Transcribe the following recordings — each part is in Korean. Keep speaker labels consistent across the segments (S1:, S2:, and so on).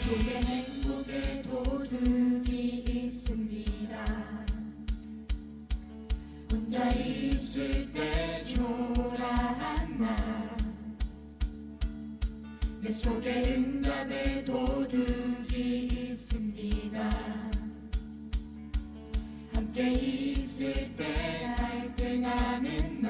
S1: 속에 행복의 도둑이 있습니다. 혼자 있을 때 초라한 나, 내 속에 응답의 도둑이 있습니다. 함께 있을 때 갈등하는 나,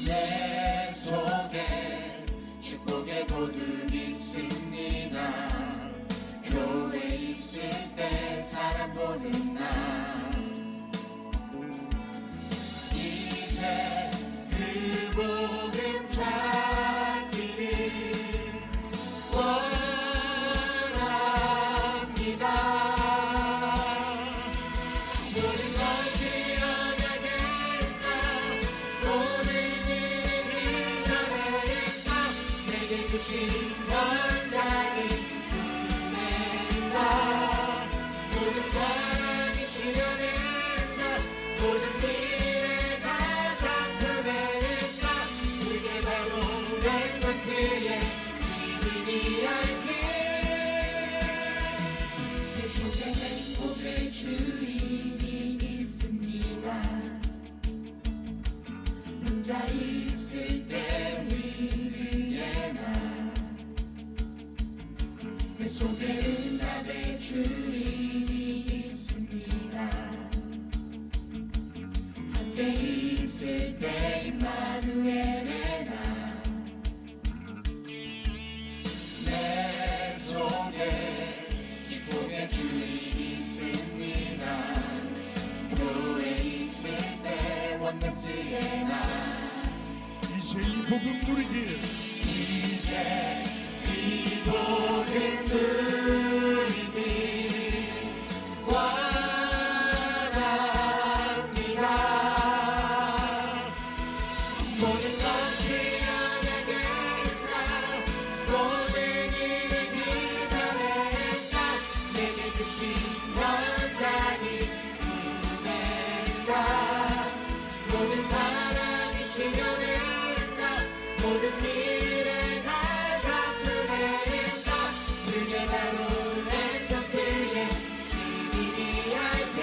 S1: 내 속에 축복의 도둑이 있습니다. 교회 있을 때 사람 보는 나, 이제 그 복음 찾기를 원합니다. 모든 것이 언약일까, 모든 일이 비전일까, 내게 주신 원장이 구원한다. 모든 사랑이 실현했다. 모든 미래가 작품했다. 그게 바로 렘넌트의 CBDIP. 내 속에 행복의 주인이 있습니다. 혼자 있을 때 위기의 나, 내 속에 응답의 주인이 있습니다. 함께 있을 때 임마누엘의 나, 내 속에 축복의 주인이 있습니다. 교회 있을 때 원네스의 나,
S2: 이제 이 복음 누리길,
S1: 이제 이 복음 누리길 원합니다. 모든 것이 언약일까, 모든 일이 비전일까, 내게 주신 원장이 구원했다. 모든 사랑이 실현했다. 모든 미래가 작품했다. 그게 바로 렘넌트의 CBDIP.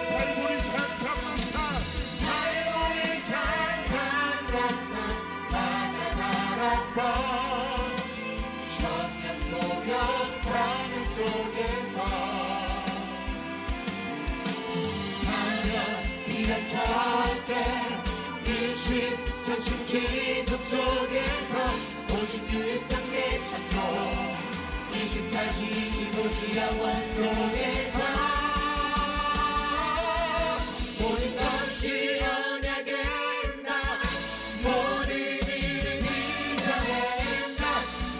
S2: 발골이 산 감람산,
S1: 발골이 산 감람산 바다나락번, 천년 소명 사명 속에서 하면 비가 찰때 일심 전심 지속 속에서 오직 유일상 내 찾고 24시 25시 영원 속에서 모든 것이 언약의 나, 모든 일은 이전의 나,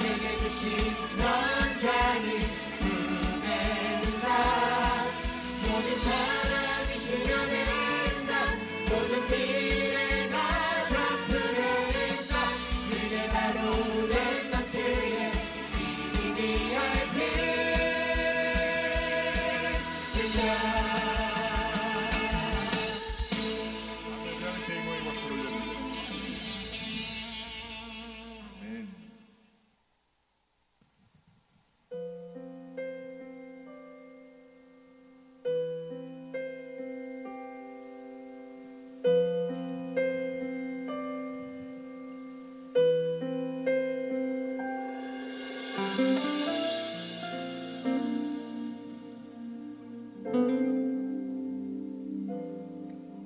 S1: 내게 주신 원장이 구원한다. 모든 사랑이 실현한다. 모든 미래가 작품했다. 그게 바로 렘넌트의 CBDIP.
S2: 아멘. 대공의 박수를 올려드립니다. 아멘.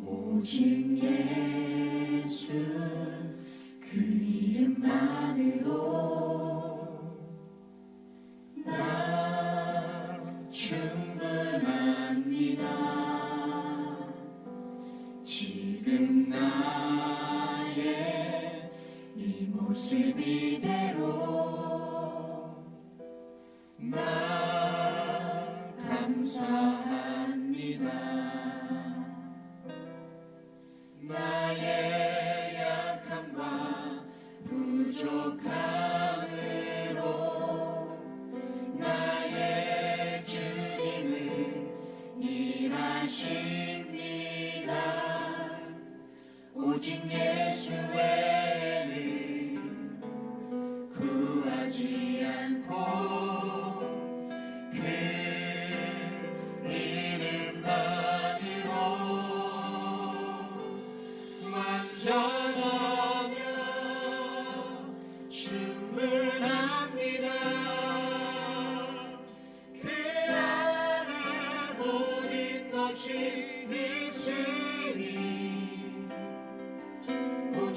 S1: 오직 예수 그 이름만으로 나 충분합니다. 지금 나의 이 모습 이대로 나 감사합니다. 나의 약함과 부족함으로 나의 주님은 일하십니다. 오직 예수 외에는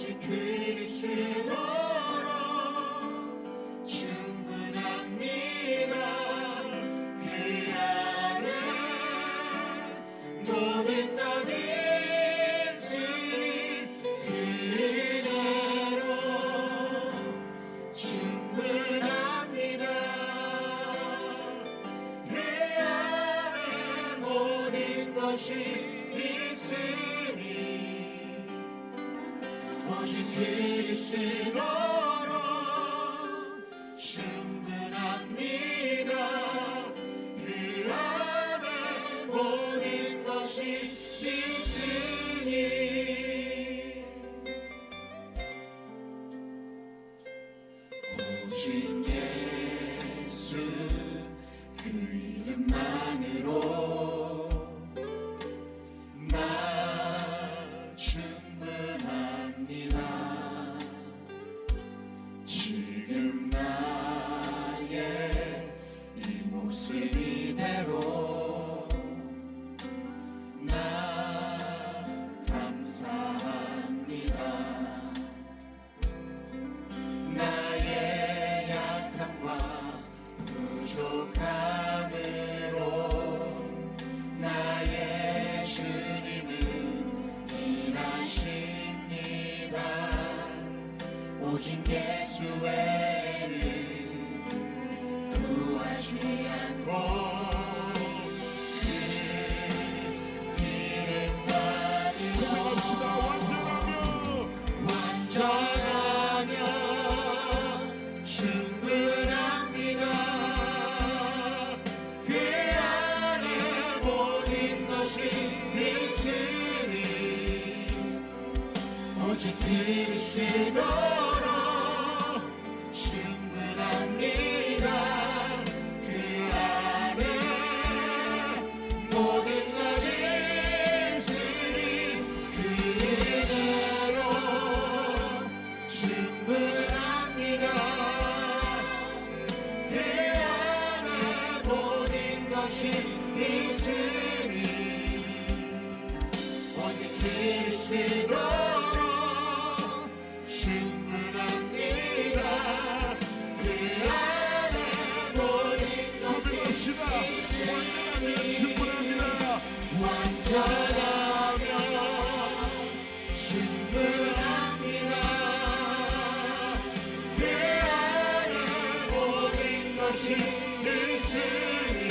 S1: 오직 그리스도로 충분합니다. 그 안에 모든 것 있으니 그대로 충분합니다. 그 안에 모든 것이 있으니 오직 그리스도로 충분합니다. 그 안에 모든 것이 있으니 오직 예수 그 이름만으로 나 충분합니다. 지금 나의 이 모습 이대로 나 감사합니다. 나의 약함과 부족함으로 나의 주님은 일하십니다. 오직 예수 외에는 구하지 않고 그 이름만으로
S2: 합시다.
S1: 완전하며 충분합니다. 그 안에 모든 것이 있으니 오직 그리스도로 충분합니다. 그 안에 모든 것 있으니 그대로 충분합니다. 그 안에 모든 것이 있으니 오직 그리스도로 충분합니다. 그 안에 모든 것이
S2: 완전하며 충분합니다.
S1: 완전하며 충분합니다. 그 안에 모든 것이 있으니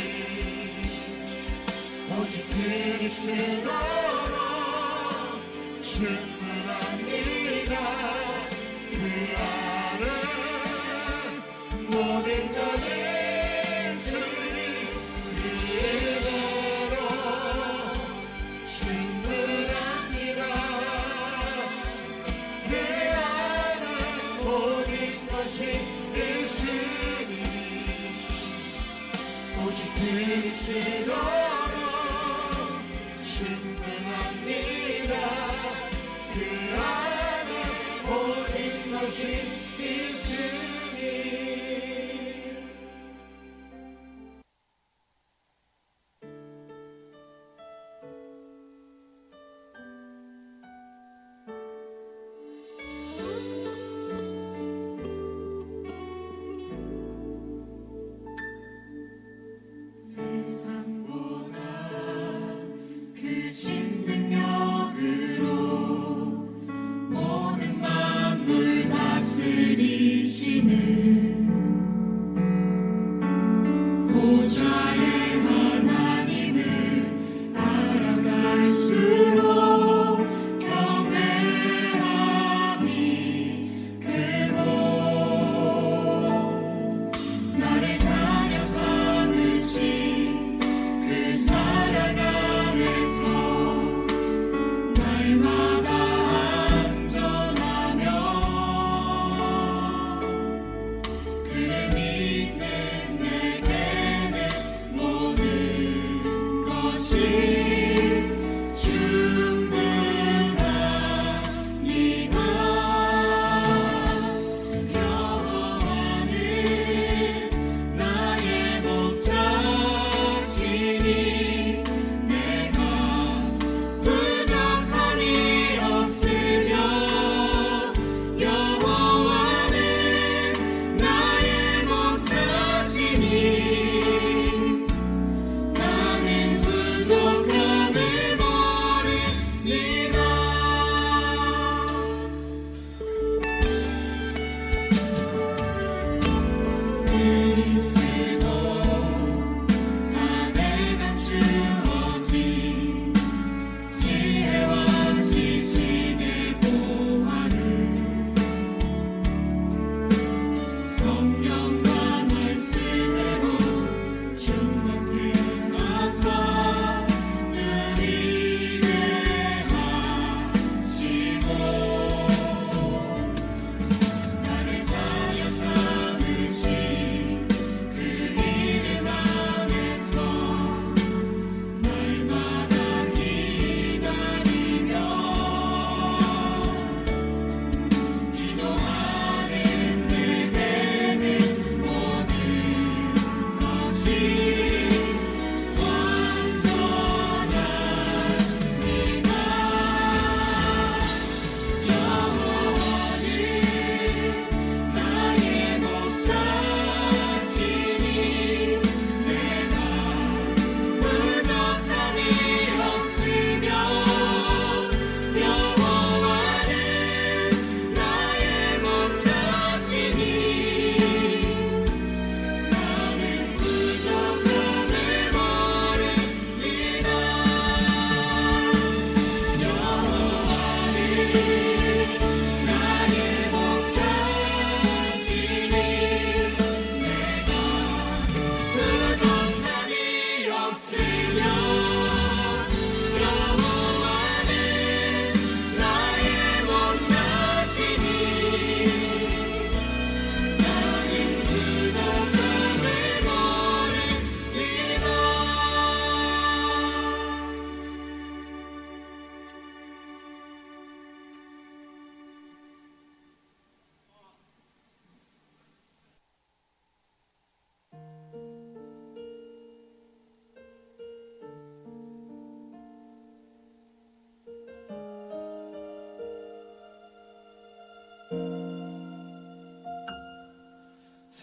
S1: 오직 그리스도로 충분합니다. 그 안에 모든 것 있으니 그대로 충분합니다. 그 안에 모든 것이 있으니 오직 그리스도로 충분합니다. 그 안에 모든 것이 있으니 세상보다 크신 능력으로 모든 만물 다스리시는 보좌의 하나님을 알아갈수록 경외함이 크고 나를 자녀 삼으신 그 사랑 안에서 날마다 안전하며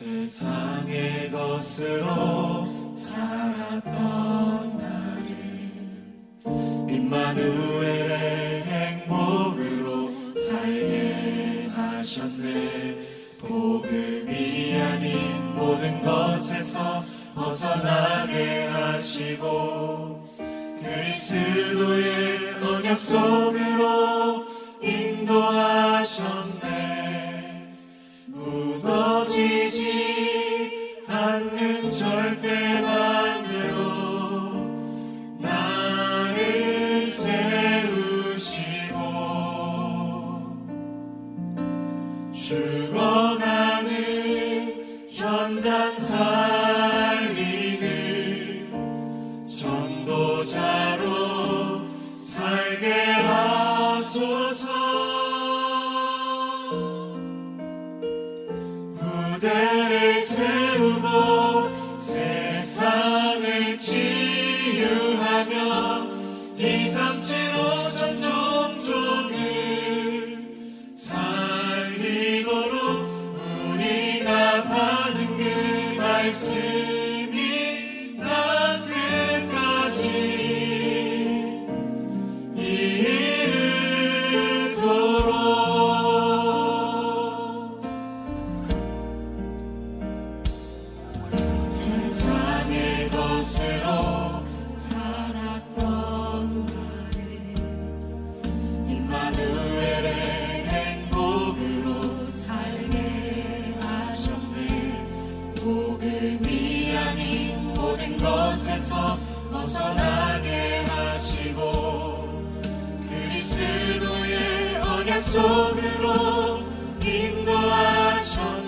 S1: 세상의 것으로 살았던 나를 임마누엘의 행복으로 살게 하셨네. 복음이 아닌 모든 것에서 벗어나게 하시고 그리스도의 언약 속으로 인도하셨네. 무너지지 않는 절대만으로 나를 세우시고 죽어가는 현장 살리는 전도자로 살게 하소서. 무대를 세우고 세상을 치유하며 237 5천 종족을 살리도록 우리가 받은 그 말씀이 난 끝까지 이르도록. 세상의 것으로 살았던 나를 임마누엘의 행복으로 살게 하셨네. 복음이 아닌 모든 것에서 벗어나게 하시고 그리스도의 언약 속으로 인도하셨네.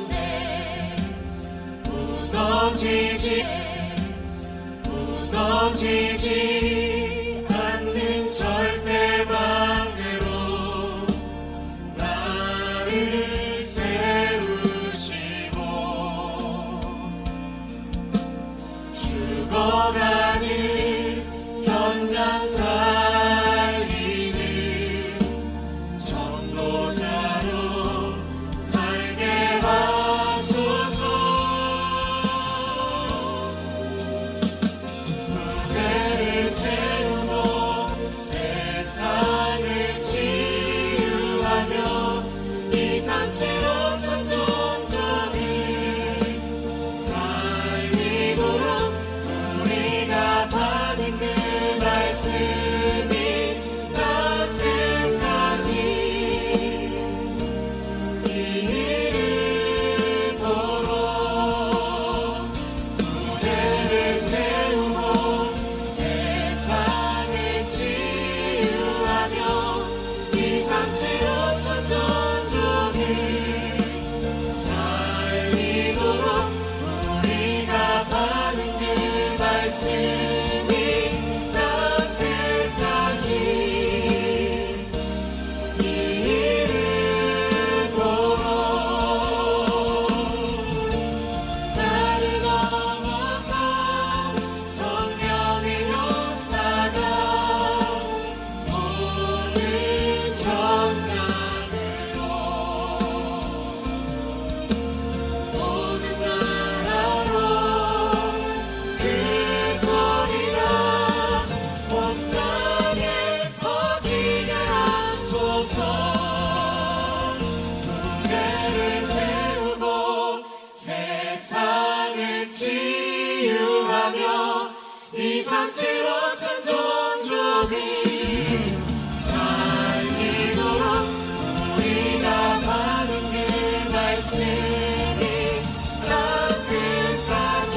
S1: 무너지지 않는 절대망대로 나를 세우시고 죽어가는 현장 살리는 전도자로 살게 하소서. 무대를 세우고 세상을 치유하며 237 5천 종족을 살리도록 우리가 받은 그 말씀이 난 끝까지 이르도록. 무대를 세우고 세상을 치유하며 237 5천 종족을 살리도록 우리가 받은 그 말씀이 난 끝까지 이르도록. 나를 넘어서 성령의 역사가 모든 현장으로 모든 나라로 그 소리가 온 땅에 퍼지게 하소서. 무대를 세우고 세상을 치유하며 237 5천 종족을 살리도록 우리가 받은 그 말씀이 난 끝까지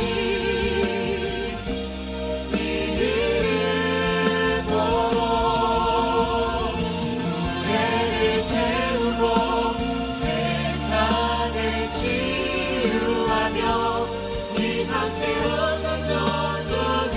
S1: 이르도록. 무대를 세우고 세상을 치유하며 237 5천 종족을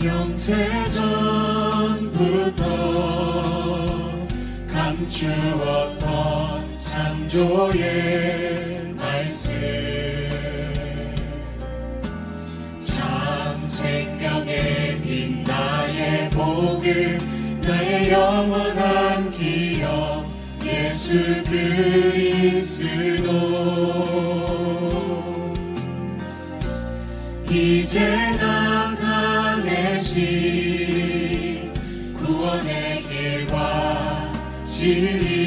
S1: 영세전부터 감추었던 창조의 말씀 참 생명의 빛 나의 복음 나의 영원한 기업 예수 그리스도 이제 나타내신 구원의 길과 진리시요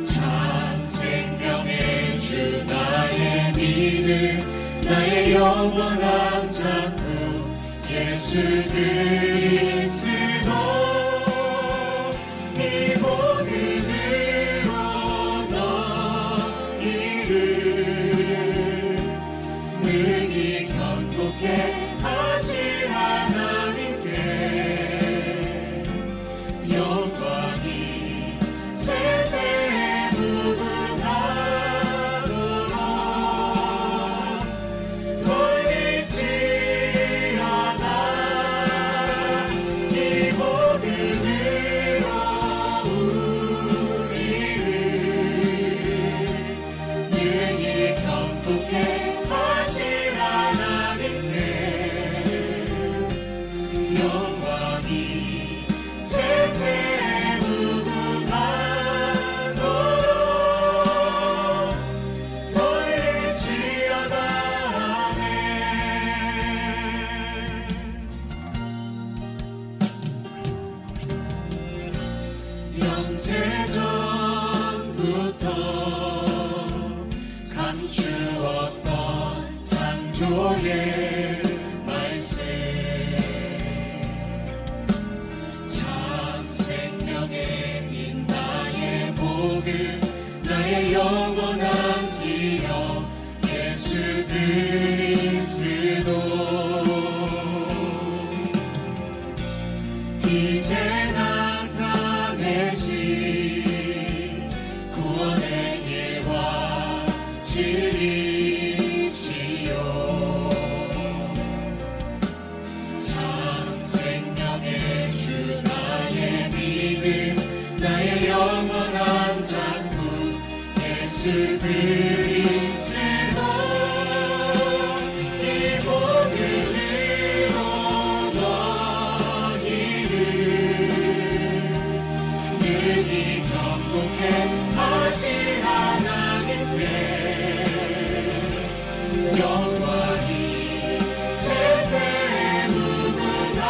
S1: 참 생명의 주 나의 믿음 나의 영원한 작품 예수 그리스도 이 복음으로 너희를 능히 견고케 하실 하나님께 영광이 세세에 무궁하도록 돌릴지어다 이 복음으로 우리를 능히 견고케 하실 하나님께 영광이 세세에 무궁하도록 돌릴지어다 아멘. 영세전부터 감추었던 창조의 말씀 참 생명의 빛 나의 복음 나의 영원한 기업 예수 그리스도 이제 나타내신 구원의 길과 진리시요 참 생명의 주 나의 믿음 나의 영원한 작품 예수 그리스도 이 복음으로 너희를 능히 견고케 하실 하나님께 영광이 세세에 무궁하도록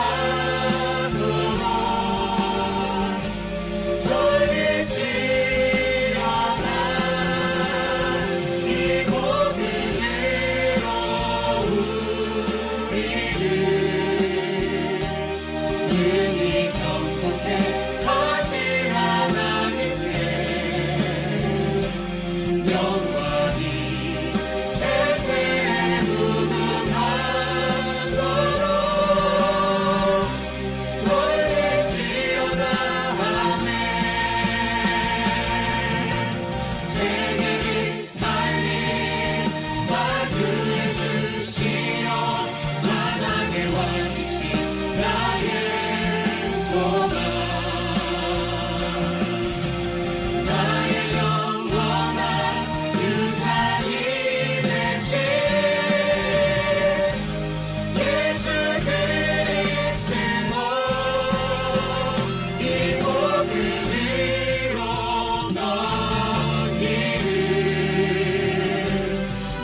S1: 돌릴지어다 이 복음으로 우리를 능히 견고케 하실 하나님께 영광이 세세에 무궁하도록 돌릴지어다 아멘. 세계를 살린 만유의 주시여 만왕의 왕이신 나의 소망 나의 영원한 유산이 되신 예수 그리스도 이 복음으로 너희를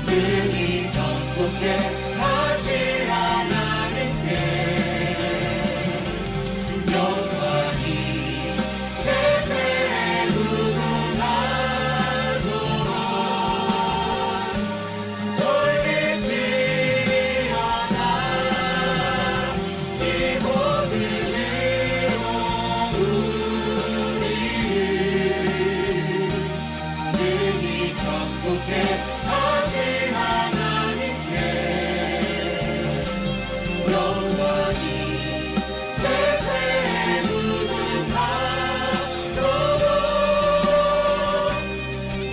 S1: 능히 견고케 하실 하나님께 영광이 세세에 무궁하도록 돌릴지어다 이 복음으로 우리를 능히 견고케 하실 하나님께 영광이 세세에 무궁하도록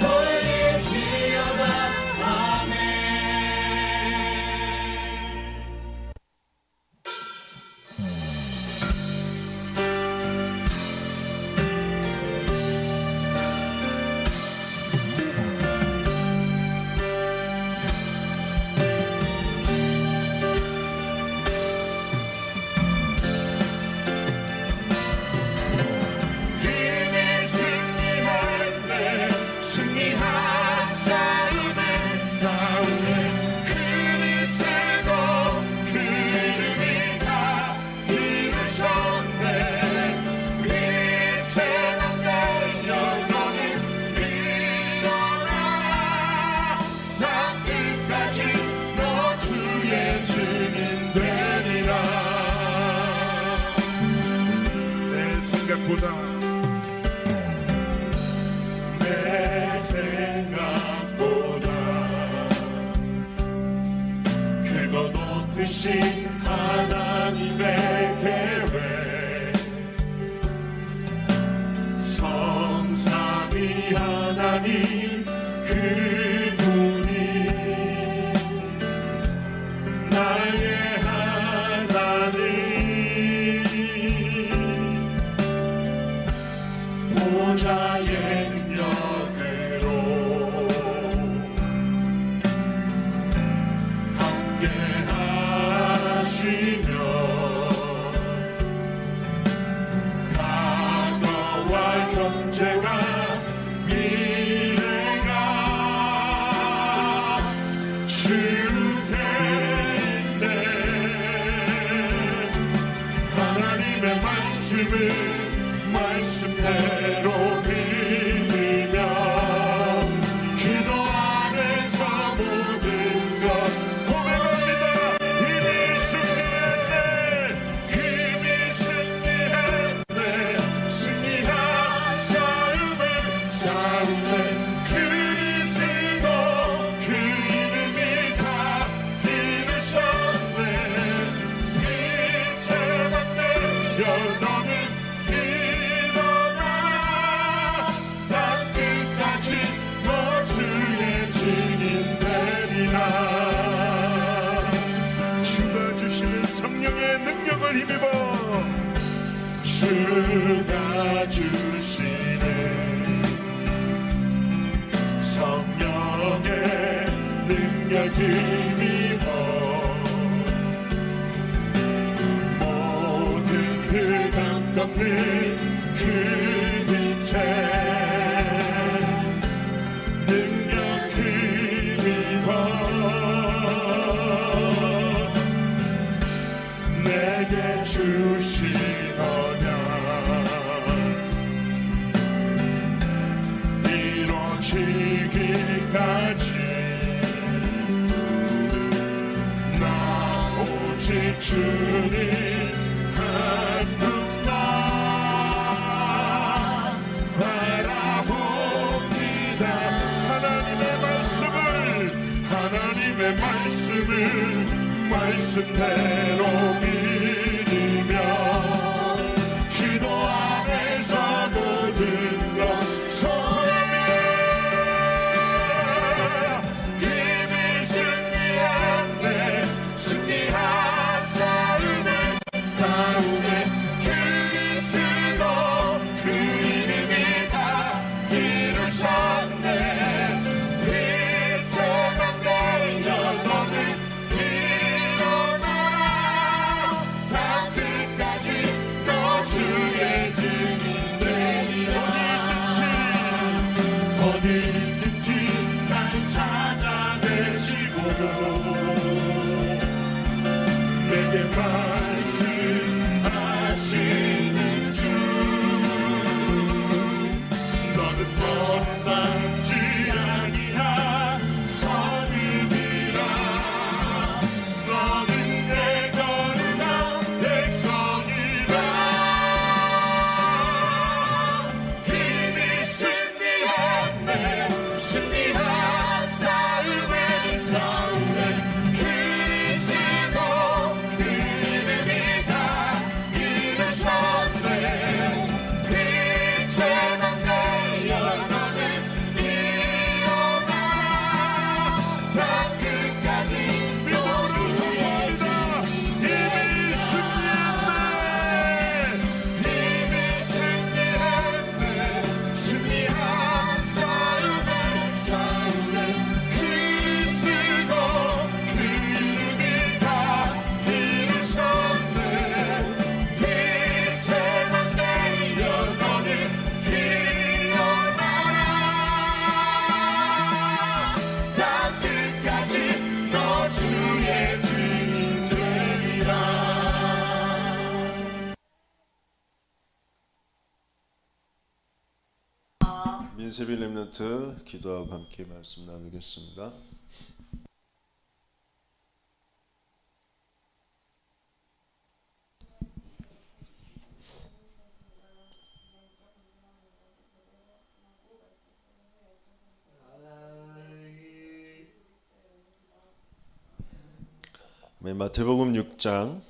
S1: 돌릴지어다 아멘.
S2: 생각보다
S1: 내 생각보다 크고 높으신 하나님의 계획 성삼위 하나님 그분이 나의 하나님 보좌의 능력으로 함께 하시며 과거와 현재가 미래가 주께 있네 하나님의 말씀을 말씀대로 믿으며 기도 안에서 모든 것 고백합니다. 이미 승리했네 이미 승리했네 승리한 싸움을 싸우네 그리스도 그 이름이 다 이루셨네 빛의 막내 너는 일어나라 난 끝까지 너 주의 증인 되리라
S2: 주가 주시는 성령의 능력을 힘입어
S1: 주가 주시는 성령의 능력 힘입어 모든 흑암 덮는 그 빛에 능력 힘입어 내게 주시더냐 이루어지기까지 나 오직 주님 한 분만 바라봅니다 하나님의 말씀을 말씀대로 믿으며 기도 안에서 모든 것 소원합니다 이미 승리했네 승리한 싸움을 싸우네 그리스도 그 이름이 다 이루셨네 빛의 막내여 너는 일어나라 난 끝까지 너 주의 증인 되리라 어디 있든지 날 찾아내시고 내게 말씀하시는 주 너는 원망치 아니한 선임이라 너는 내 거룩한 백성이라 이미 승리했네 승리한 싸움을 싸우네 그리스도 그 이름이 다 이루셨네 빛의 막내여 너는 일어나라 난 끝까지 너 주의
S2: 이미 승리했네
S1: 이미 승리했네 승리한 싸움을 싸우네 그리스도 그 이름이 다 이루셨네 빛의 막내여 너는 일어나라 난 끝까지 너 주의 증인 되리라
S3: 민세빌 렘넌트 기도하고 함께 말씀 나누겠습니다. 마태복음 6장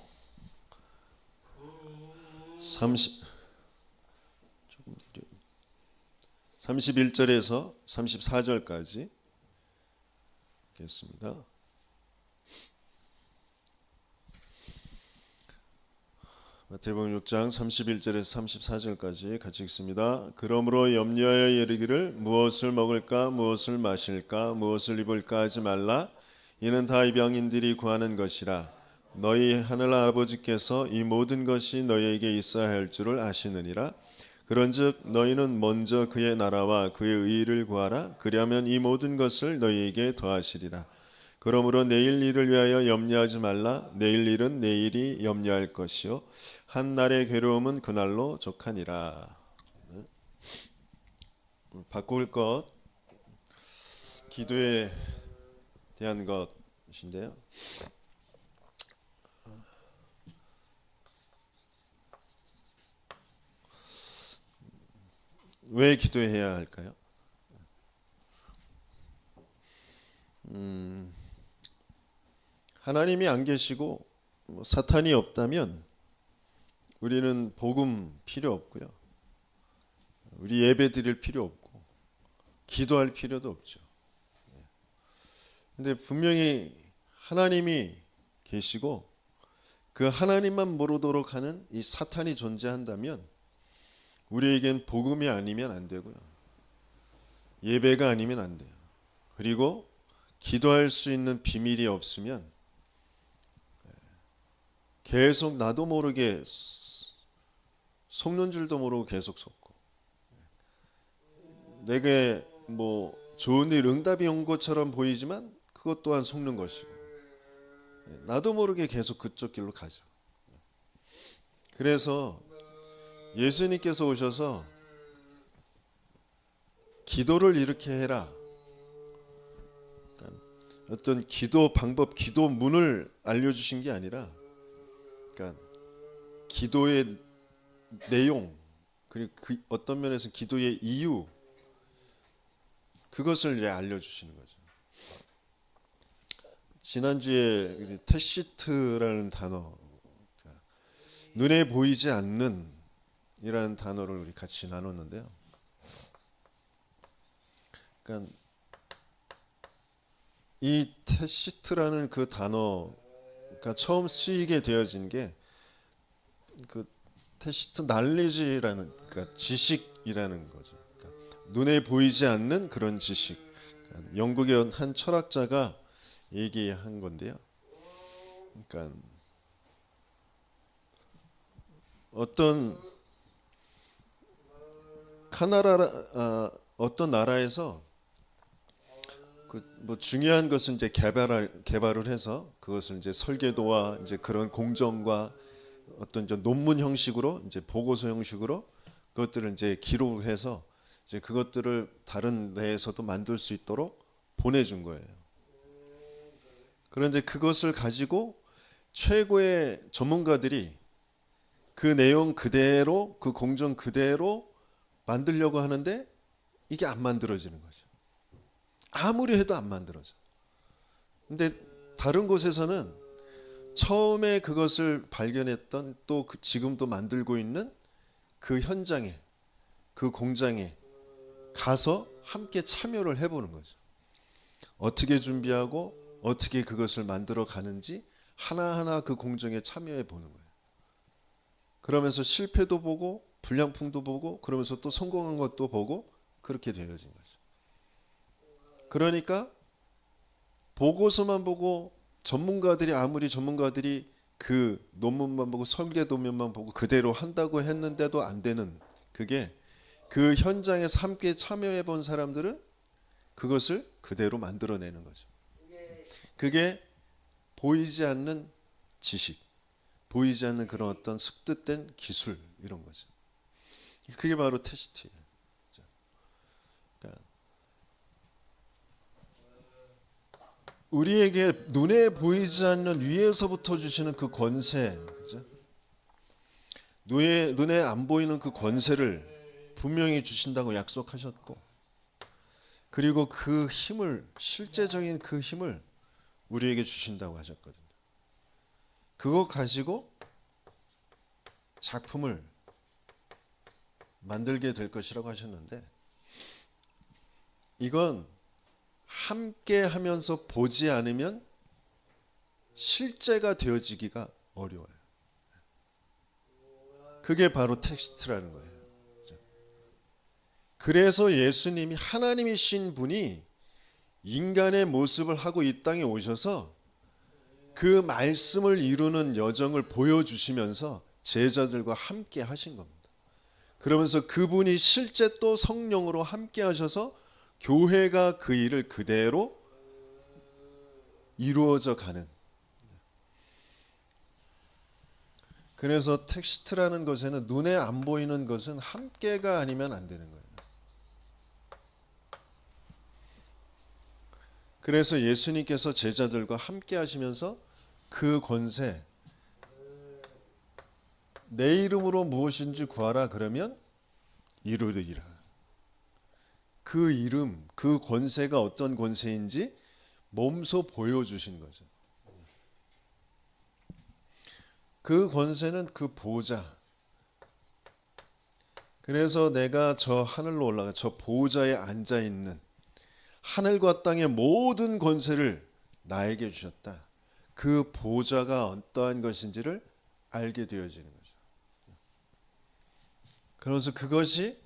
S3: 31절에서 34절까지 읽겠습니다. 마태복음 6장 31절에서 34절까지 같이 읽습니다. 그러므로 염려하여 이르기를 무엇을 먹을까 무엇을 마실까 무엇을 입을까 하지 말라. 이는 다 이방인들이 구하는 것이라. 너희 하늘 아버지께서 이 모든 것이 너희에게 있어야 할 줄을 아시느니라. 그런즉 너희는 먼저 그의 나라와 그의 의를 구하라. 그리하면 이 모든 것을 너희에게 더하시리라. 그러므로 내일 일을 위하여 염려하지 말라. 내일 일은 내일이 염려할 것이요 한 날의 괴로움은 그날로 족하니라. 바꿀 것 기도에 대한 것인데요. 왜 기도해야 할까요? 하나님이 안 계시고 사탄이 없다면 우리는 복음 필요 없고요. 우리 예배 드릴 필요 없고 기도할 필요도 없죠. 근데 분명히 하나님이 계시고 그 하나님만 모르도록 하는 이 사탄이 존재한다면 우리에겐 복음이 아니면 안 되고요. 예배가 아니면 안 돼요. 그리고 기도할 수 있는 비밀이 없으면 계속 나도 모르게 속는 줄도 모르고 계속 속고 내게 뭐 좋은 일 응답이 온 것처럼 보이지만 그것 또한 속는 것이고 나도 모르게 계속 그쪽 길로 가죠. 그래서 예수님께서 오셔서 기도를 이렇게 해라. 그러니까 어떤 기도 방법, 기도 문을 알려주신 게 아니라 그러니까 기도의 내용 그리고 그 어떤 면에서 기도의 이유 그것을 이제 알려주시는 거죠. 지난주에 테시트라는 단어 눈에 보이지 않는 이라는 단어를 우리 같이 나눴는데요. 그러니까 이 테시트라는 그 단어가 처음 쓰이게 되어진 게 그 테시트 날리지라는 그러니까 지식이라는 거죠. 그러니까 눈에 보이지 않는 그런 지식. 그러니까 영국의 한 철학자가 얘기한 건데요. 그러니까 어떤 어떤 나라에서 뭐 중요한 것은 이제 개발을 해서 그것을 이제 설계도와 이제 그런 공정과 어떤 이제 논문 형식으로 이제 보고서 형식으로 그것들을 이제 기록해서 이제 그것들을 다른 데에서도 만들 수 있도록 보내준 거예요. 그런데 그것을 가지고 최고의 전문가들이 그 내용 그대로 그 공정 그대로 만들려고 하는데 이게 안 만들어지는 거죠. 아무리 해도 안 만들어져. 근데 다른 곳에서는 처음에 그것을 발견했던 또 지금도 만들고 있는 그 현장에 그 공장에 가서 함께 참여를 해보는 거죠. 어떻게 준비하고 어떻게 그것을 만들어 가는지 하나하나 그 공정에 참여해 보는 거예요. 그러면서 실패도 보고 불량품도 보고 그러면서 또 성공한 것도 보고 그렇게 되어진 거죠. 그러니까 보고서만 보고 아무리 전문가들이 그 논문만 보고 설계도면만 보고 그대로 한다고 했는데도 안 되는 그게 그 현장에서 함께 참여해 본 사람들은 그것을 그대로 만들어내는 거죠. 그게 보이지 않는 지식, 보이지 않는 그런 어떤 습득된 기술 이런 거죠. 그게 바로 테스트예요. 그러니까 우리에게 눈에 보이지 않는 위에서부터 주시는 그 권세, 그죠? 눈에 안 보이는 그 권세를 분명히 주신다고 약속하셨고, 그리고 그 힘을 실제적인 그 힘을 우리에게 주신다고 하셨거든요. 그거 가지고 작품을 만들게 될 것이라고 하셨는데, 이건 함께 하면서 보지 않으면 실제가 되어지기가 어려워요. 그게 바로 텍스트라는 거예요. 그래서 예수님이, 하나님이신 분이 인간의 모습을 하고 이 땅에 오셔서 그 말씀을 이루는 여정을 보여주시면서 제자들과 함께 하신 겁니다. 그러면서 그분이 실제 또 성령으로 함께 하셔서 교회가 그 일을 그대로 이루어져 가는. 그래서 텍스트라는 것에는 눈에 안 보이는 것은 함께가 아니면 안 되는 거예요. 그래서 예수님께서 제자들과 함께 하시면서 그 권세, 내 이름으로 무엇인지 구하라 그러면 이루리라. 그 이름, 그 권세가 어떤 권세인지 몸소 보여주신 거죠. 그 권세는 그 보좌. 그래서 내가 저 하늘로 올라가 저 보좌에 앉아 있는, 하늘과 땅의 모든 권세를 나에게 주셨다. 그 보좌가 어떠한 것인지를 알게 되어지는 거죠. 그래서 그것이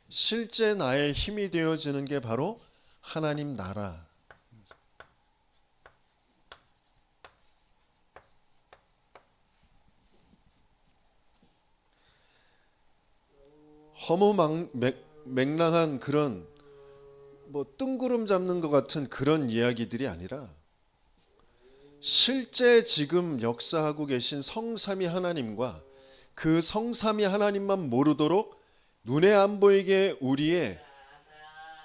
S3: 실제 나의 힘이 되어지는 게 바로 하나님 나라. 허무맹랑한 그런 뭐 뜬구름 잡는 것 같은 그런 이야기들이 아니라 실제 지금 역사하고 계신 성삼위 하나님과 그 성삼위 하나님만 모르도록 눈에 안 보이게 우리의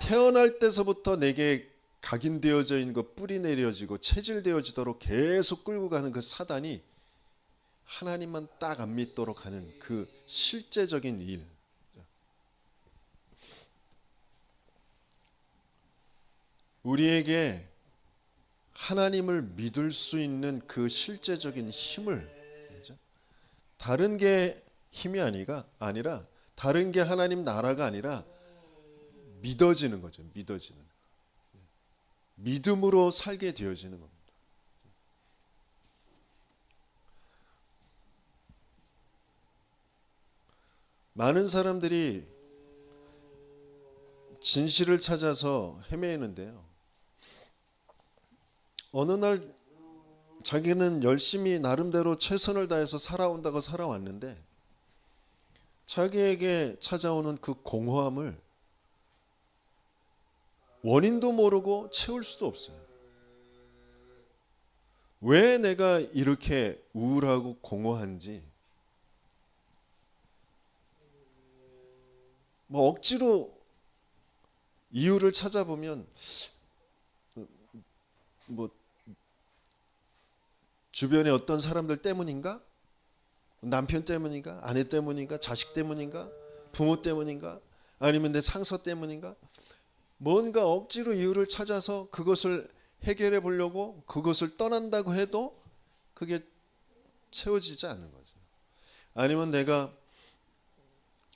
S3: 태어날 때서부터 내게 각인되어져 있는 것, 뿌리 내려지고 체질되어지도록 계속 끌고 가는 그 사단이 하나님만 딱 안 믿도록 하는 그 실제적인 일. 우리에게 하나님을 믿을 수 있는 그 실제적인 힘을, 다른 게 힘이 아니라 다른 게 하나님 나라가 아니라 믿어지는 거죠. 믿어지는, 믿음으로 살게 되어지는 겁니다. 많은 사람들이 진실을 찾아서 헤매는데요, 어느 날 자기는 열심히 나름대로 최선을 다해서 살아온다고 살아왔는데 자기에게 찾아오는 그 공허함을 원인도 모르고 채울 수도 없어요. 왜 내가 이렇게 우울하고 공허한지, 뭐 억지로 이유를 찾아보면 뭐 주변에 어떤 사람들 때문인가? 남편 때문인가? 아내 때문인가? 자식 때문인가? 부모 때문인가? 아니면 내 상사 때문인가? 뭔가 억지로 이유를 찾아서 그것을 해결해 보려고 그것을 떠난다고 해도 그게 채워지지 않는 거죠. 아니면 내가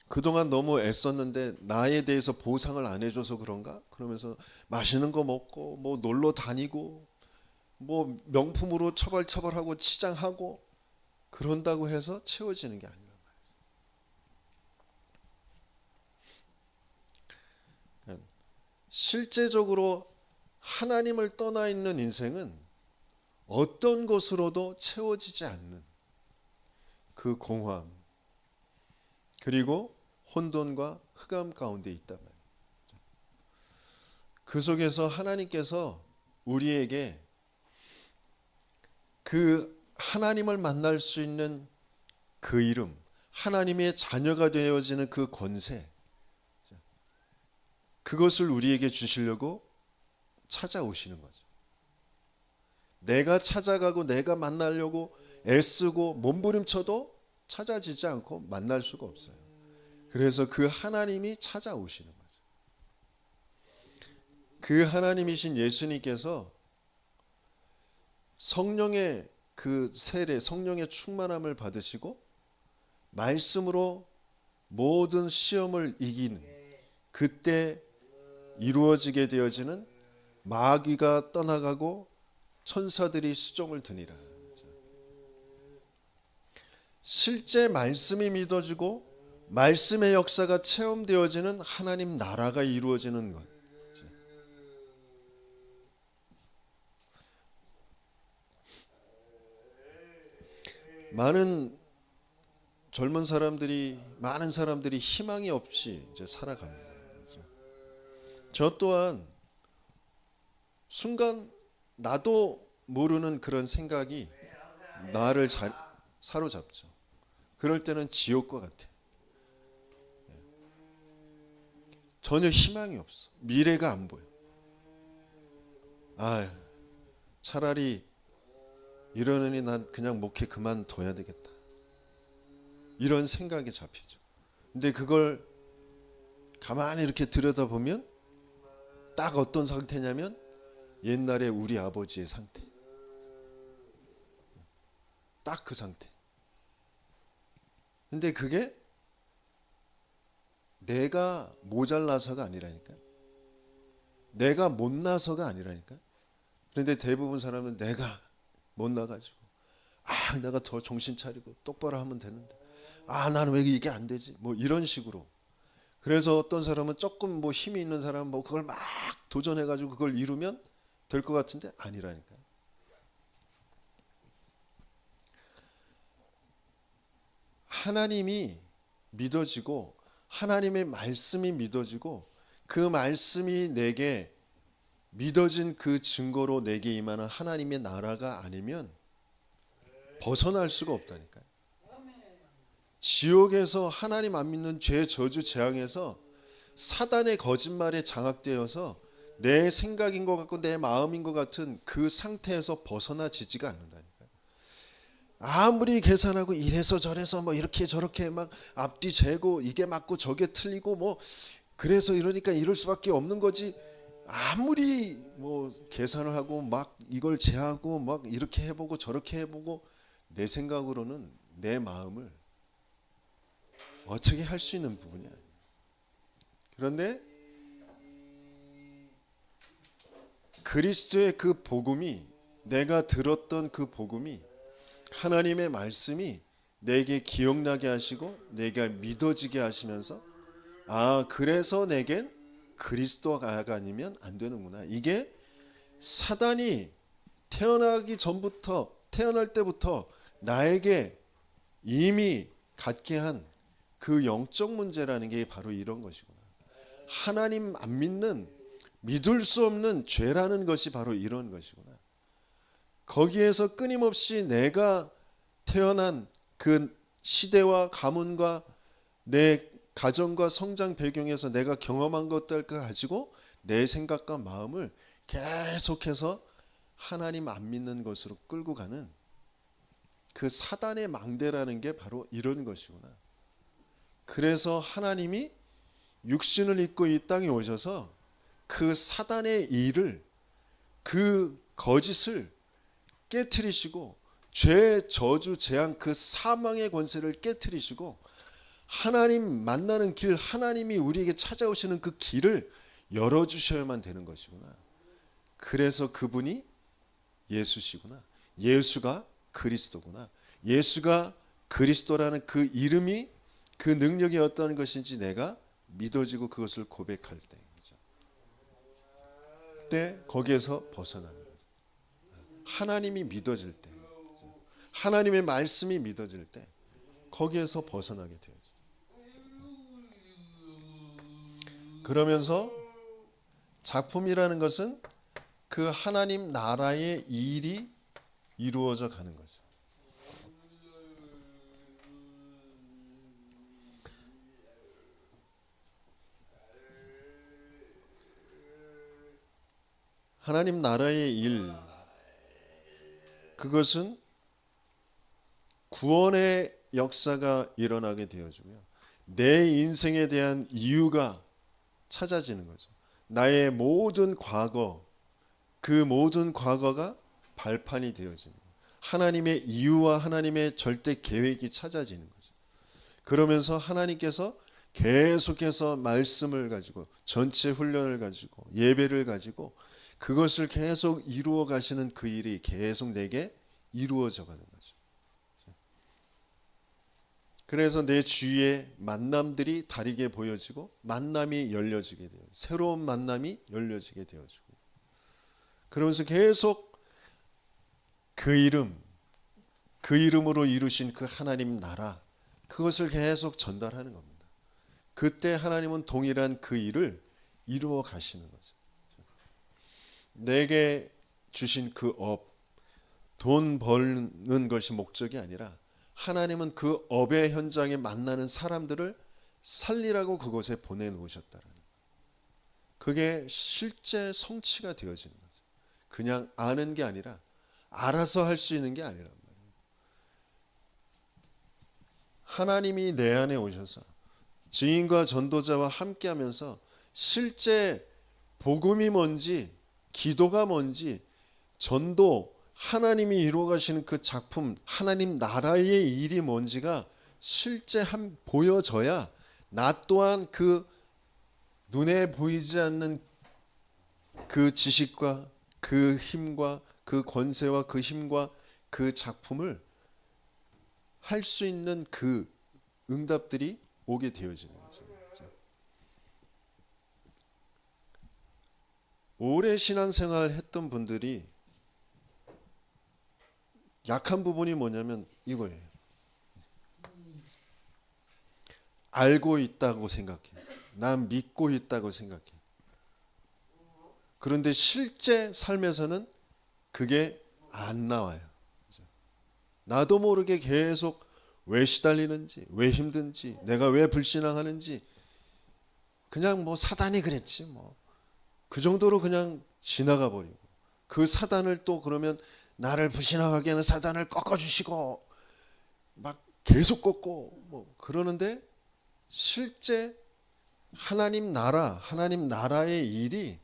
S3: 그동안 너무 애썼는데 나에 대해서 보상을 안 해줘서 그런가? 그러면서 맛있는 거 먹고 뭐 놀러 다니고 뭐 명품으로 처벌하고 치장하고 그런다고 해서 채워지는 게 아니란 말이에요. 실제적으로 하나님을 떠나 있는 인생은 어떤 것으로도 채워지지 않는 그 공허함, 그리고 혼돈과 흑암 가운데 있단 말이에요. 그 속에서 하나님께서 우리에게 그 하나님을 만날 수 있는 그 이름, 하나님의 자녀가 되어지는 그 권세, 그것을 우리에게 주시려고 찾아오시는 거죠. 내가 찾아가고 내가 만나려고 애쓰고 몸부림쳐도 찾아지지 않고 만날 수가 없어요. 그래서 그 하나님이 찾아오시는 거죠. 그 하나님이신 예수님께서 성령의 그 세례 성령의 충만함을 받으시고 말씀으로 모든 시험을 이기는 그때 이루어지게 되어지는 마귀가 떠나가고 천사들이 수종을 드니라. 실제 말씀이 믿어지고 말씀의 역사가 체험되어지는 하나님 나라가 이루어지는 것. 많은 사람들이 희망이 없이 이제 살아갑니다. 저 또한 순간 나도 모르는 그런 생각이 나를 사로잡죠. 그럴 때는 지옥과 같아. 전혀 희망이 없어. 미래가 안 보여. 차라리 이러느니 난 그냥 목회 그만둬야 되겠다. 이런 생각이 잡히죠. 근데 그걸 가만히 이렇게 들여다보면 딱 어떤 상태냐면 옛날에 우리 아버지의 상태. 딱 그 상태. 근데 그게 내가 모자라서가 아니라니까. 내가 못나서가 아니라니까. 그런데 대부분 사람은 내가 못나가지고 내가 더 정신 차리고 똑바로 하면 되는데 나는 왜 이게 안 되지? 뭐 이런 식으로. 그래서 어떤 사람은 조금 뭐 힘이 있는 사람은 뭐 그걸 막 도전해가지고 그걸 이루면 될 것 같은데 아니라니까. 하나님이 믿어지고 하나님의 말씀이 믿어지고 그 말씀이 내게 믿어진 그 증거로 내게 임하는 하나님의 나라가 아니면 벗어날 수가 없다니까요. 지옥에서 하나님 안 믿는 죄, 저주, 재앙에서 사단의 거짓말에 장악되어서 내 생각인 것 같고 내 마음인 것 같은 그 상태에서 벗어나지지가 않는다니까요. 아무리 계산하고 이래서 저래서 뭐 이렇게 저렇게 막 앞뒤 재고 이게 맞고 저게 틀리고 뭐 그래서 이러니까 이럴 수밖에 없는 거지. 아무리 뭐 계산을 하고 막 이걸 제하고 막 이렇게 해보고 저렇게 해보고 내 생각으로는 내 마음을 어떻게 할 수 있는 부분이 아니에요. 그런데 그리스도의 그 복음이 내가 들었던 그 복음이 하나님의 말씀이 내게 기억나게 하시고 내가 믿어지게 하시면서 그래서 내겐 그리스도가 아니면 안 되는구나. 이게 사단이 태어날 때부터 나에게 이미 갖게 한 그 영적 문제라는 게 바로 이런 것이구나. 하나님 안 믿는 믿을 수 없는 죄라는 것이 바로 이런 것이구나. 거기에서 끊임없이 내가 태어난 그 시대와 가문과 내 가정과 성장 배경에서 내가 경험한 것들을 가지고 내 생각과 마음을 계속해서 하나님 안 믿는 것으로 끌고 가는 그 사단의 망대라는 게 바로 이런 것이구나. 그래서 하나님이 육신을 입고 이 땅에 오셔서 그 사단의 일을, 그 거짓을 깨트리시고 죄, 저주, 재앙, 그 사망의 권세를 깨트리시고 하나님 만나는 길, 하나님이 우리에게 찾아오시는 그 길을 열어주셔야만 되는 것이구나. 그래서 그분이 예수시구나. 예수가 그리스도구나. 예수가 그리스도라는 그 이름이, 그 능력이 어떤 것인지 내가 믿어지고 그것을 고백할 때, 그때 거기에서 벗어나는 거죠. 하나님이 믿어질 때, 하나님의 말씀이 믿어질 때 거기에서 벗어나게 되어져. 그러면서 작품이라는 것은 그 하나님 나라의 일이 이루어져 가는 거죠. 하나님 나라의 일, 그것은 구원의 역사가 일어나게 되어지고요. 내 인생에 대한 이유가 찾아지는 거죠. 나의 모든 과거, 그 모든 과거가 발판이 되어지는 거예요. 하나님의 이유와 하나님의 절대 계획이 찾아지는 거죠. 그러면서 하나님께서 계속해서 말씀을 가지고 전체 훈련을 가지고 예배를 가지고 그것을 계속 이루어 가시는 그 일이 계속 내게 이루어져 가는 거죠. 그래서 내 주위에 만남들이 다르게 보여지고 만남이 열려지게 돼요. 새로운 만남이 열려지게 되어지고 그러면서 계속 그 이름으로 이루신 그 하나님 나라 그것을 계속 전달하는 겁니다. 그때 하나님은 동일한 그 일을 이루어 가시는 거죠. 내게 주신 그 업, 돈 버는 것이 목적이 아니라 하나님은 그 업의 현장에 만나는 사람들을 살리라고 그곳에 보내놓으셨다는 거예요. 그게 실제 성취가 되어지는 거죠. 그냥 아는 게 아니라 알아서 할 수 있는 게 아니란 말이에요. 하나님이 내 안에 오셔서 증인과 전도자와 함께하면서 실제 복음이 뭔지 기도가 뭔지 전도 하나님이 이루어 가시는 그 작품 하나님 나라의 일이 뭔지가 실제 보여져야 나 또한 그 눈에 보이지 않는 그 지식과 그 힘과 그 권세와 그 힘과 그 작품을 할 수 있는 그 응답들이 오게 되어지는 거죠. 오래 신앙생활 했던 분들이 약한 부분이 뭐냐면 이거예요. 알고 있다고 생각해. 난 믿고 있다고 생각해. 그런데 실제 삶에서는 그게 안 나와요. 나도 모르게 계속 왜 시달리는지, 왜 힘든지, 내가 왜 불신앙하는지 그냥 뭐 사단이 그랬지 뭐. 그 정도로 그냥 지나가 버리고 그 사단을 또 그러면 나를 불신앙하게 하는 사단을 꺾어주시고 막 계속 꺾고 뭐 그러는데 실제 하나님 나라의 일이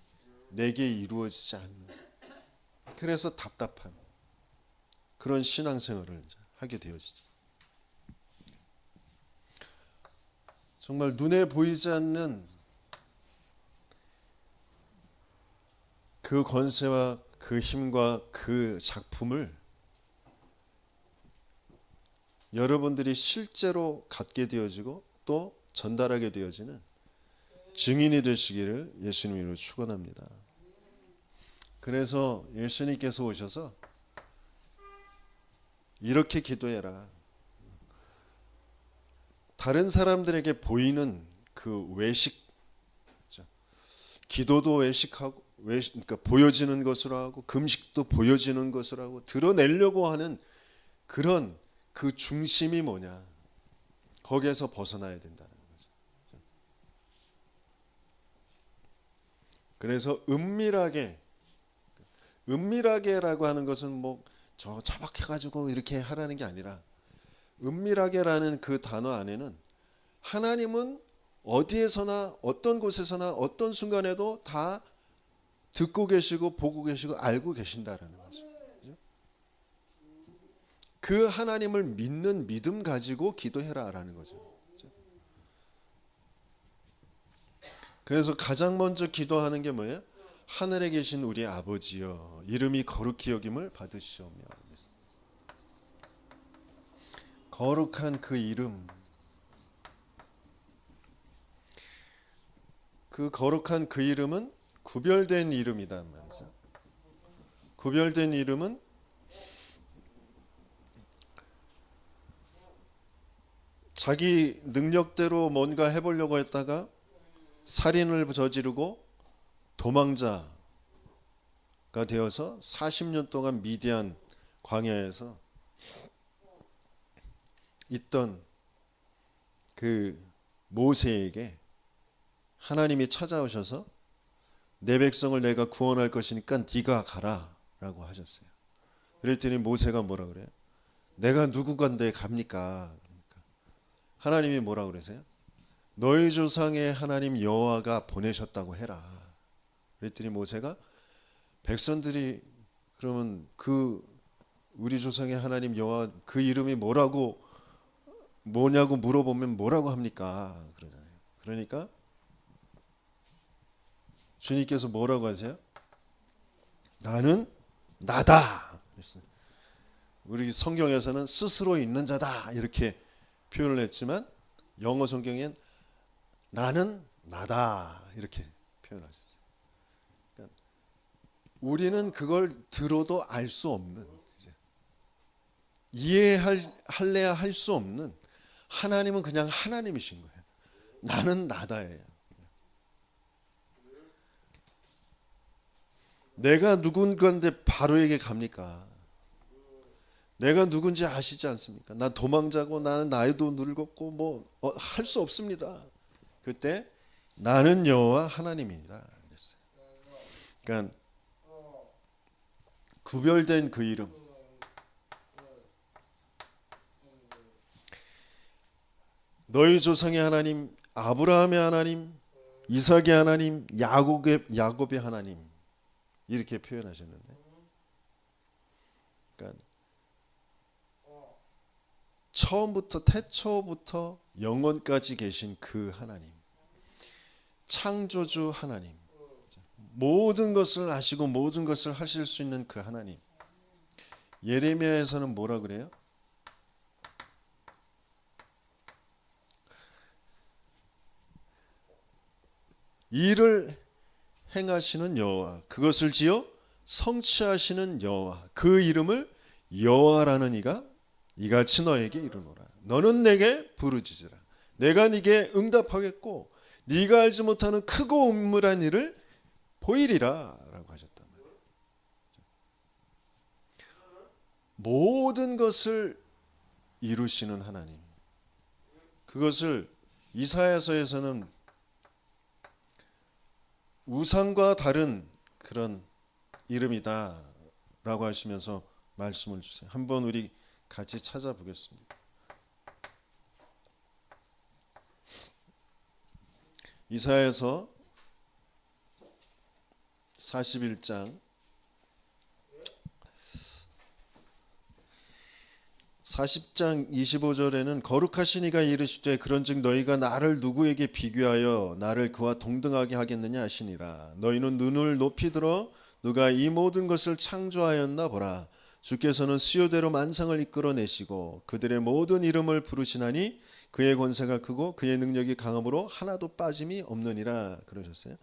S3: 내게 이루어지지 않는 그래서 답답한 그런 신앙생활을 하게 되어지죠. 정말 눈에 보이지 않는 그 권세와 그 힘과 그 작품을 여러분들이 실제로 갖게 되어지고 또 전달하게 되어지는 증인이 되시기를 예수님 이름으로 축원합니다. 그래서 예수님께서 오셔서 이렇게 기도해라. 다른 사람들에게 보이는 그 외식, 기도도 외식하고 그러니까 보여지는 것으로 하고 금식도 보여지는 것으로 하고 드러내려고 하는 그런 그 중심이 뭐냐? 거기에서 벗어나야 된다는 거죠. 그래서 은밀하게라고 하는 것은 뭐 저 차박해가지고 이렇게 하라는 게 아니라 은밀하게라는 그 단어 안에는 하나님은 어디에서나 어떤 곳에서나 어떤 순간에도 다 듣고 계시고 보고 계시고 알고 계신다라는 거죠. 그 하나님을 믿는 믿음 가지고 기도해라라는 거죠. 그래서 가장 먼저 기도하는 게 뭐예요? 하늘에 계신 우리 아버지여 이름이 거룩히 여김을 받으시오며 거룩한 그 이름 그 거룩한 그 이름은 구별된 이름이다 말이죠. 구별된 이름은 자기 능력대로 뭔가 해보려고 했다가 살인을 저지르고 도망자가 되어서 40년 동안 미디안 광야에서 있던 그 모세에게 하나님이 찾아오셔서 내 백성을 내가 구원할 것이니까 네가 가라라고 하셨어요. 그랬더니 모세가 뭐라 그래요? 내가 누구 간데 갑니까? 그러니까 하나님이 뭐라 그러세요? 너희 조상의 하나님 여호와가 보내셨다고 해라. 그랬더니 모세가 백성들이 그러면 그 우리 조상의 하나님 여호와 그 이름이 뭐냐고 물어보면 뭐라고 합니까? 그러잖아요. 그러니까 주님께서 뭐라고 하세요? 나는 나다. 우리 성경에서는 스스로 있는 자다 이렇게 표현을 했지만 영어 성경엔 나는 나다 이렇게 표현하셨어요. 그러니까 우리는 그걸 들어도 알 수 없는, 이해할래야 할 수 없는, 하나님은 그냥 하나님이신 거예요. 나는 나다예요. 내가 누군가인데 바로에게 갑니까? 내가 누군지 아시지 않습니까? 난 도망자고 나는 나이도 늙었고 뭐 할 수 없습니다. 그때 나는 여호와 하나님이라 그랬어요. 그러니까 구별된 그 이름, 너희 조상의 하나님, 아브라함의 하나님, 이삭의 하나님, 야곱의 하나님 이렇게 표현하셨는데, 그러니까 처음부터 태초부터 영원까지 계신 그 하나님, 창조주 하나님, 모든 것을 아시고 모든 것을 하실 수 있는 그 하나님. 예레미야에서는 뭐라 그래요? 일을 행하시는 여호와, 그것을 지어 성취하시는 여호와, 그 이름을 여호와라는 이가 이같이 너에게 이르노라. 너는 내게 부르짖으라. 내가 네게 응답하겠고 네가 알지 못하는 크고 은밀한 일을 보이리라 라고 하셨단 말이에요. 모든 것을 이루시는 하나님, 그것을 이사야서에서는 우상과 다른 그런 이름이다 라고 하시면서 말씀을 주세요. 한번 우리 같이 찾아보겠습니다. 이사야서 41장 40장 25절에는 거룩하신 이가 이르시되 그런즉 너희가 나를 누구에게 비교하여 나를 그와 동등하게 하겠느냐 하시니라. 너희는 눈을 높이 들어 누가 이 모든 것을 창조하였나 보라. 주께서는 수요대로 만상을 이끌어내시고 그들의 모든 이름을 부르시나니 그의 권세가 크고 그의 능력이 강함으로 하나도 빠짐이 없느니라 그러셨어요.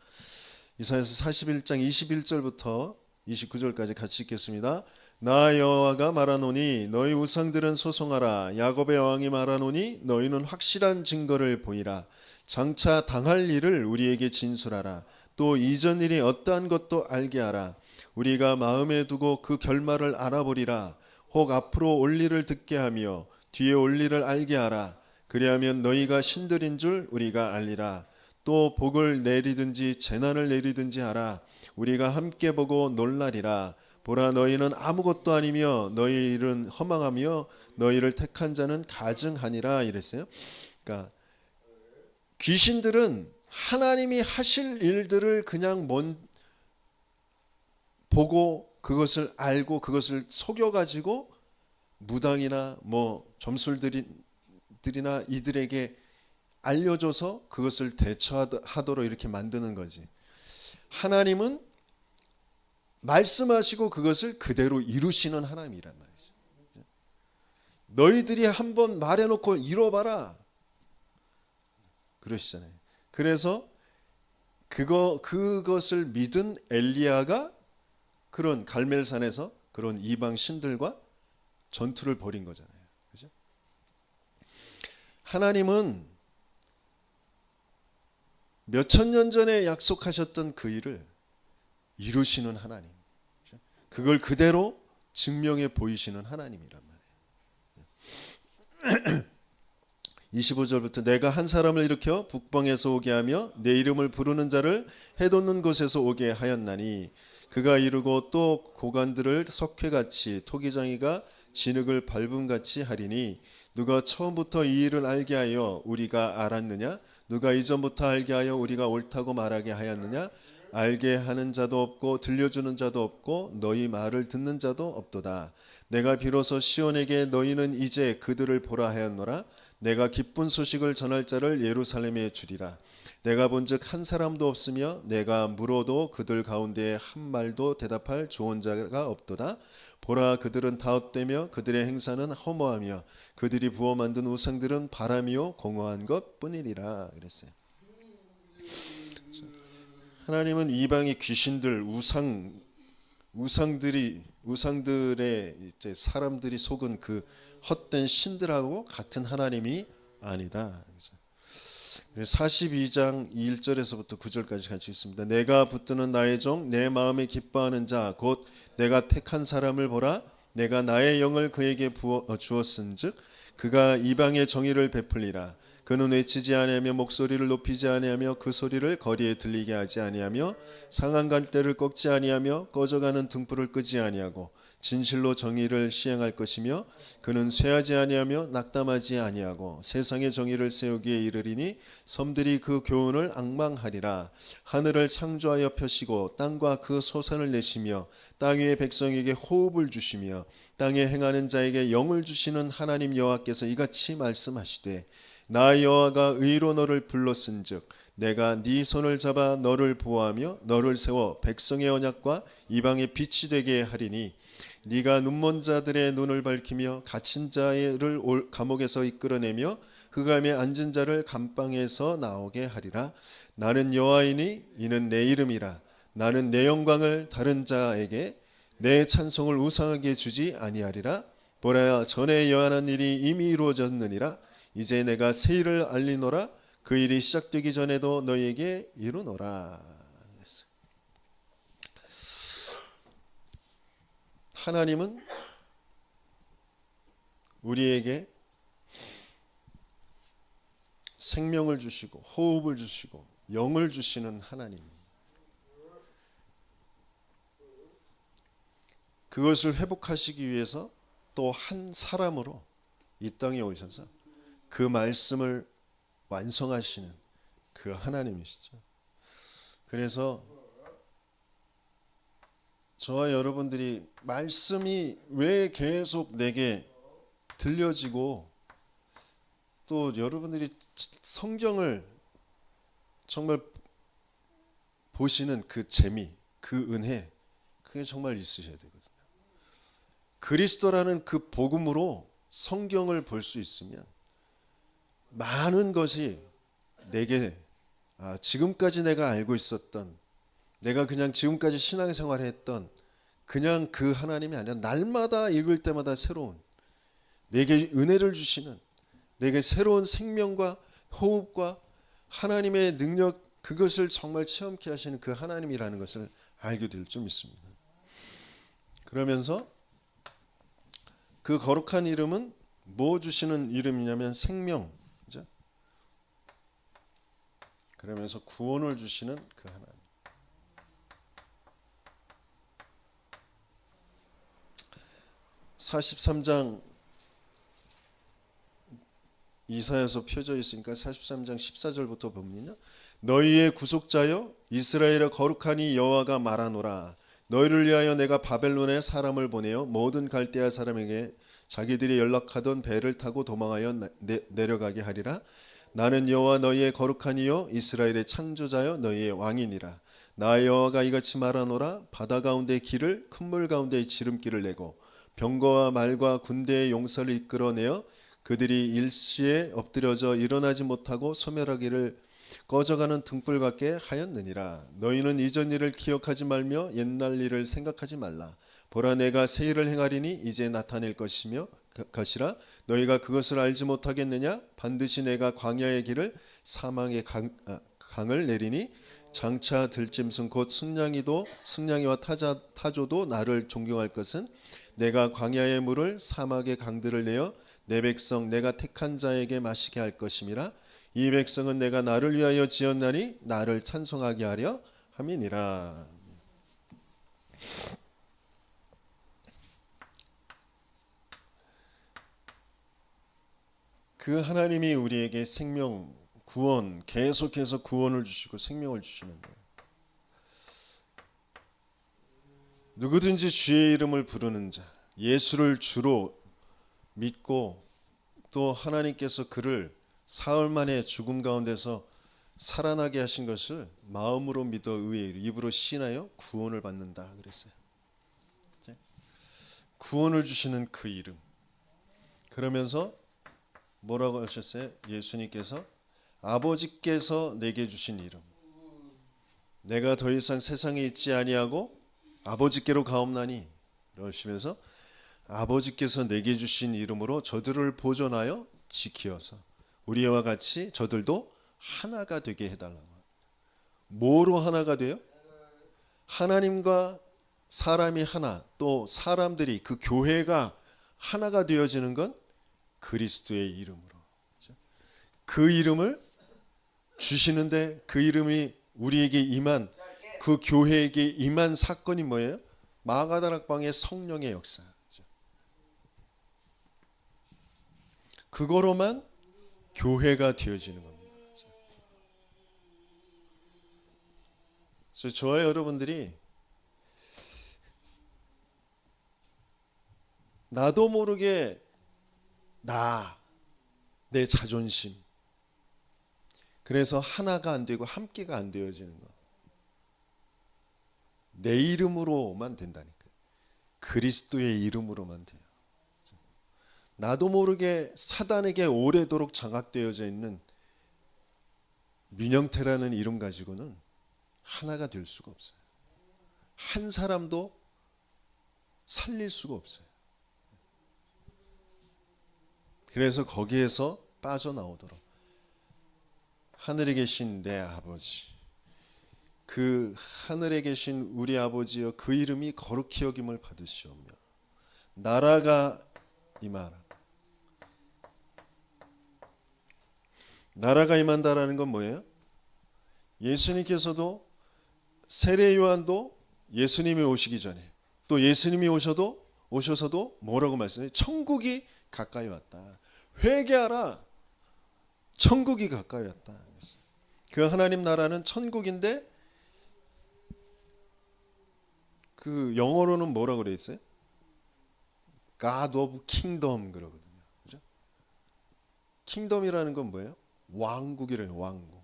S3: 이사야서 41장 21절부터 29절까지 같이 읽겠습니다. 나 여호와가 말하노니 너희 우상들은 소송하라. 야곱의 왕이 말하노니 너희는 확실한 증거를 보이라. 장차 당할 일을 우리에게 진술하라. 또 이전 일이 어떠한 것도 알게 하라. 우리가 마음에 두고 그 결말을 알아보리라. 혹 앞으로 올 일을 듣게 하며 뒤에 올 일을 알게 하라. 그리하면 너희가 신들인 줄 우리가 알리라. 또 복을 내리든지 재난을 내리든지 하라. 우리가 함께 보고 놀라리라. 보라, 너희는 아무것도 아니며 너희 일은 허망하며 너희를 택한 자는 가증하니라 이랬어요. 그러니까 귀신들은 하나님이 하실 일들을 그냥 보고 그것을 알고 그것을 속여가지고 무당이나 뭐 점술들이나 이들에게 알려줘서 그것을 대처하도록 이렇게 만드는 거지. 하나님은 말씀하시고 그것을 그대로 이루시는 하나님이란 말이죠. 너희들이 한번 말해놓고 이뤄봐라 그러시잖아요. 그래서 그것을 믿은 엘리야가 그런 갈멜산에서 그런 이방 신들과 전투를 벌인 거잖아요. 그렇죠? 하나님은 몇천 년 전에 약속하셨던 그 일을 이루시는 하나님, 그걸 그대로 증명해 보이시는 하나님이란 말이에요. 25절부터 내가 한 사람을 일으켜 북방에서 오게 하며 내 이름을 부르는 자를 해돋는 곳에서 오게 하였나니 그가 이르고 또 고관들을 석회같이 토기장이가 진흙을 밟음같이 하리니 누가 처음부터 이 일을 알게 하여 우리가 알았느냐? 누가 이전부터 알게 하여 우리가 옳다고 말하게 하였느냐? 알게 하는 자도 없고 들려주는 자도 없고 너희 말을 듣는 자도 없도다. 내가 비로소 시온에게 너희는 이제 그들을 보라 하였노라. 내가 기쁜 소식을 전할 자를 예루살렘에 주리라. 내가 본즉 한 사람도 없으며 내가 물어도 그들 가운데에 한 말도 대답할 좋은 자가 없도다. 보라, 그들은 다 헛되며 그들의 행사는 허무하며 그들이 부어 만든 우상들은 바람이요 공허한 것뿐이리라. 그랬어요. 하나님은 이방의 귀신들, 우상들의 이제 사람들이 속은 그 헛된 신들하고 같은 하나님이 아니다. 42장 1절에서부터 9절까지 같이 있습니다. 내가 붙드는 나의 종, 내 마음에 기뻐하는 자, 곧 내가 택한 사람을 보라. 내가 나의 영을 그에게 주었은즉 그가 이방의 정의를 베풀리라. 그는 외치지 아니하며 목소리를 높이지 아니하며 그 소리를 거리에 들리게 하지 아니하며 상한 갈대를 꺾지 아니하며 꺼져가는 등불을 끄지 아니하고 진실로 정의를 시행할 것이며 그는 쇠하지 아니하며 낙담하지 아니하고 세상의 정의를 세우기에 이르리니 섬들이 그 교훈을 앙망하리라. 하늘을 창조하여 펴시고 땅과 그 소산을 내시며 땅 위의 백성에게 호흡을 주시며 땅에 행하는 자에게 영을 주시는 하나님 여호와께서 이같이 말씀하시되 나 여호와가 의로 너를 불렀은즉 내가 네 손을 잡아 너를 보호하며 너를 세워 백성의 언약과 이방의 빛이 되게 하리니 네가 눈먼 자들의 눈을 밝히며 갇힌 자를 감옥에서 이끌어내며 흑암에 앉은 자를 감방에서 나오게 하리라. 나는 여호와이니 이는 내 이름이라. 나는 내 영광을 다른 자에게 내 찬송을 우상하게 주지 아니하리라. 보라, 전에 여한한 일이 이미 이루어졌느니라. 이제 내가 새 일을 알리노라. 그 일이 시작되기 전에도 너희에게 이루노라. 하나님은 우리에게 생명을 주시고 호흡을 주시고 영을 주시는 하나님. 그것을 회복하시기 위해서 또 한 사람으로 이 땅에 오셔서 그 말씀을 완성하시는 그 하나님이시죠. 그래서 저와 여러분들이 말씀이 왜 계속 내게 들려지고 또 여러분들이 성경을 정말 보시는 그 재미, 그 은혜, 그게 정말 있으셔야 되거든요. 그리스도라는 그 복음으로 성경을 볼 수 있으면 많은 것이 내게 지금까지 내가 알고 있었던, 내가 그냥 지금까지 신앙생활을 했던 그냥 그 하나님이 아니라 날마다 읽을 때마다 새로운, 내게 은혜를 주시는, 내게 새로운 생명과 호흡과 하나님의 능력, 그것을 정말 체험케 하시는 그 하나님이라는 것을 알게 될 줄 믿습니다. 그러면서 그 거룩한 이름은 뭐 주시는 이름이냐면 생명, 그죠? 그러면서 구원을 주시는 그 하나님. 43장 이사야서 펴져 있으니까 43장 14절부터 보면요. 너희의 구속자여 이스라엘의 거룩하니 여호와가 말하노라. 너희를 위하여 내가 바벨론에 사람을 보내어 모든 갈대아 사람에게 자기들이 연락하던 배를 타고 도망하여 내려가게 하리라. 나는 여호와 너희의 거룩하니요 이스라엘의 창조자여 너희의 왕이니라. 나 여호와가 이같이 말하노라. 바다 가운데 길을 큰 물 가운데 지름길을 내고 병거와 말과 군대의 용사를 이끌어내어 그들이 일시에 엎드려져 일어나지 못하고 소멸하기를 꺼져가는 등불 같게 하였느니라. 너희는 이전 일을 기억하지 말며 옛날 일을 생각하지 말라. 보라, 내가 새 일을 행하리니 이제 나타낼 것이라. 너희가 그것을 알지 못하겠느냐? 반드시 내가 광야의 길을 사망의 강을 내리니 장차 들짐승 곧 승냥이와 타조도 나를 존경할 것은 내가 광야의 물을 사막의 강들을 내어 내 백성 내가 택한 자에게 마시게 할 것임이라. 이 백성은 내가 나를 위하여 지었나니 나를 찬송하게 하려 함이니라. 그 하나님이 우리에게 생명, 구원, 계속해서 구원을 주시고 생명을 주시는 거예요. 누구든지 주의 이름을 부르는 자, 예수를 주로 믿고 또 하나님께서 그를 사흘 만에 죽음 가운데서 살아나게 하신 것을 마음으로 믿어 의에 입으로 시인하여 구원을 받는다 그랬어요. 구원을 주시는 그 이름. 그러면서 뭐라고 하셨어요? 예수님께서 아버지께서 내게 주신 이름. 내가 더 이상 세상에 있지 아니하고 아버지께로 가옵나니 그러시면서 아버지께서 내게 주신 이름으로 저들을 보존하여 지키어서 우리와 같이 저들도 하나가 되게 해달라고. 뭐로 하나가 돼요? 하나님과 사람이 하나, 또 사람들이 그 교회가 하나가 되어지는 건 그리스도의 이름으로. 그 이름을 주시는데 그 이름이 우리에게 임한, 그 교회에게 임한 사건이 뭐예요? 마가다락방의 성령의 역사. 그거로만 교회가 되어지는 겁니다. 그래서 저와 여러분들이 나도 모르게 내 자존심, 그래서 하나가 안 되고 함께가 안 되어지는 거. 내 이름으로만 된다니까. 그리스도의 이름으로만 돼요. 나도 모르게 사단에게 오래도록 장악되어져 있는 민영태라는 이름 가지고는 하나가 될 수가 없어요. 한 사람도 살릴 수가 없어요. 그래서 거기에서 빠져나오도록 하늘에 계신 내 아버지, 그 하늘에 계신 우리 아버지여 그 이름이 거룩히 여김을 받으시오며 나라가 임하라. 나라가 임한다라는 건 뭐예요? 예수님께서도 세례 요한도 예수님이 오시기 전에 또 예수님이 오셔서도 뭐라고 말씀해요? 천국이 가까이 왔다. 회개하라. 천국이 가까이 왔다. 그 하나님 나라는 천국인데 그 영어로는 뭐라고 그래 있어요? God of Kingdom 그러거든요. 그죠? 킹덤이라는 건 뭐예요? 왕국이래요. 왕국.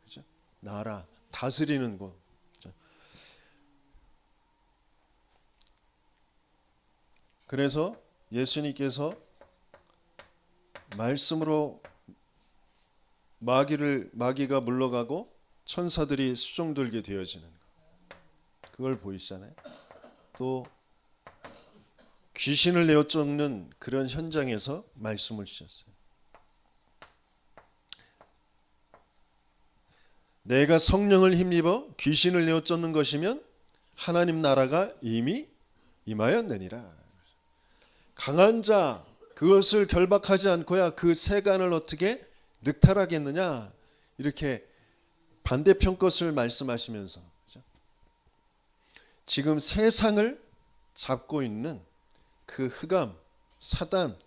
S3: 그죠? 나라, 다스리는 곳. 그죠? 그래서 예수님께서 말씀으로 마귀가 물러가고 천사들이 수종들게 되어지는 것. 그걸 보이시잖아요. 또 귀신을 내어 쫓는 그런 현장에서 말씀을 주셨어요. 내가 성령을 힘입어 귀신을 내어 쫓는 것이면 하나님 나라가 이미 임하였느니라. 강한 자 그것을 결박하지 않고야 그 세간을 어떻게 늑탈하겠느냐, 이렇게 반대편 것을 말씀하시면서 지금 세상을 잡고 있는 그 흑암, 사단,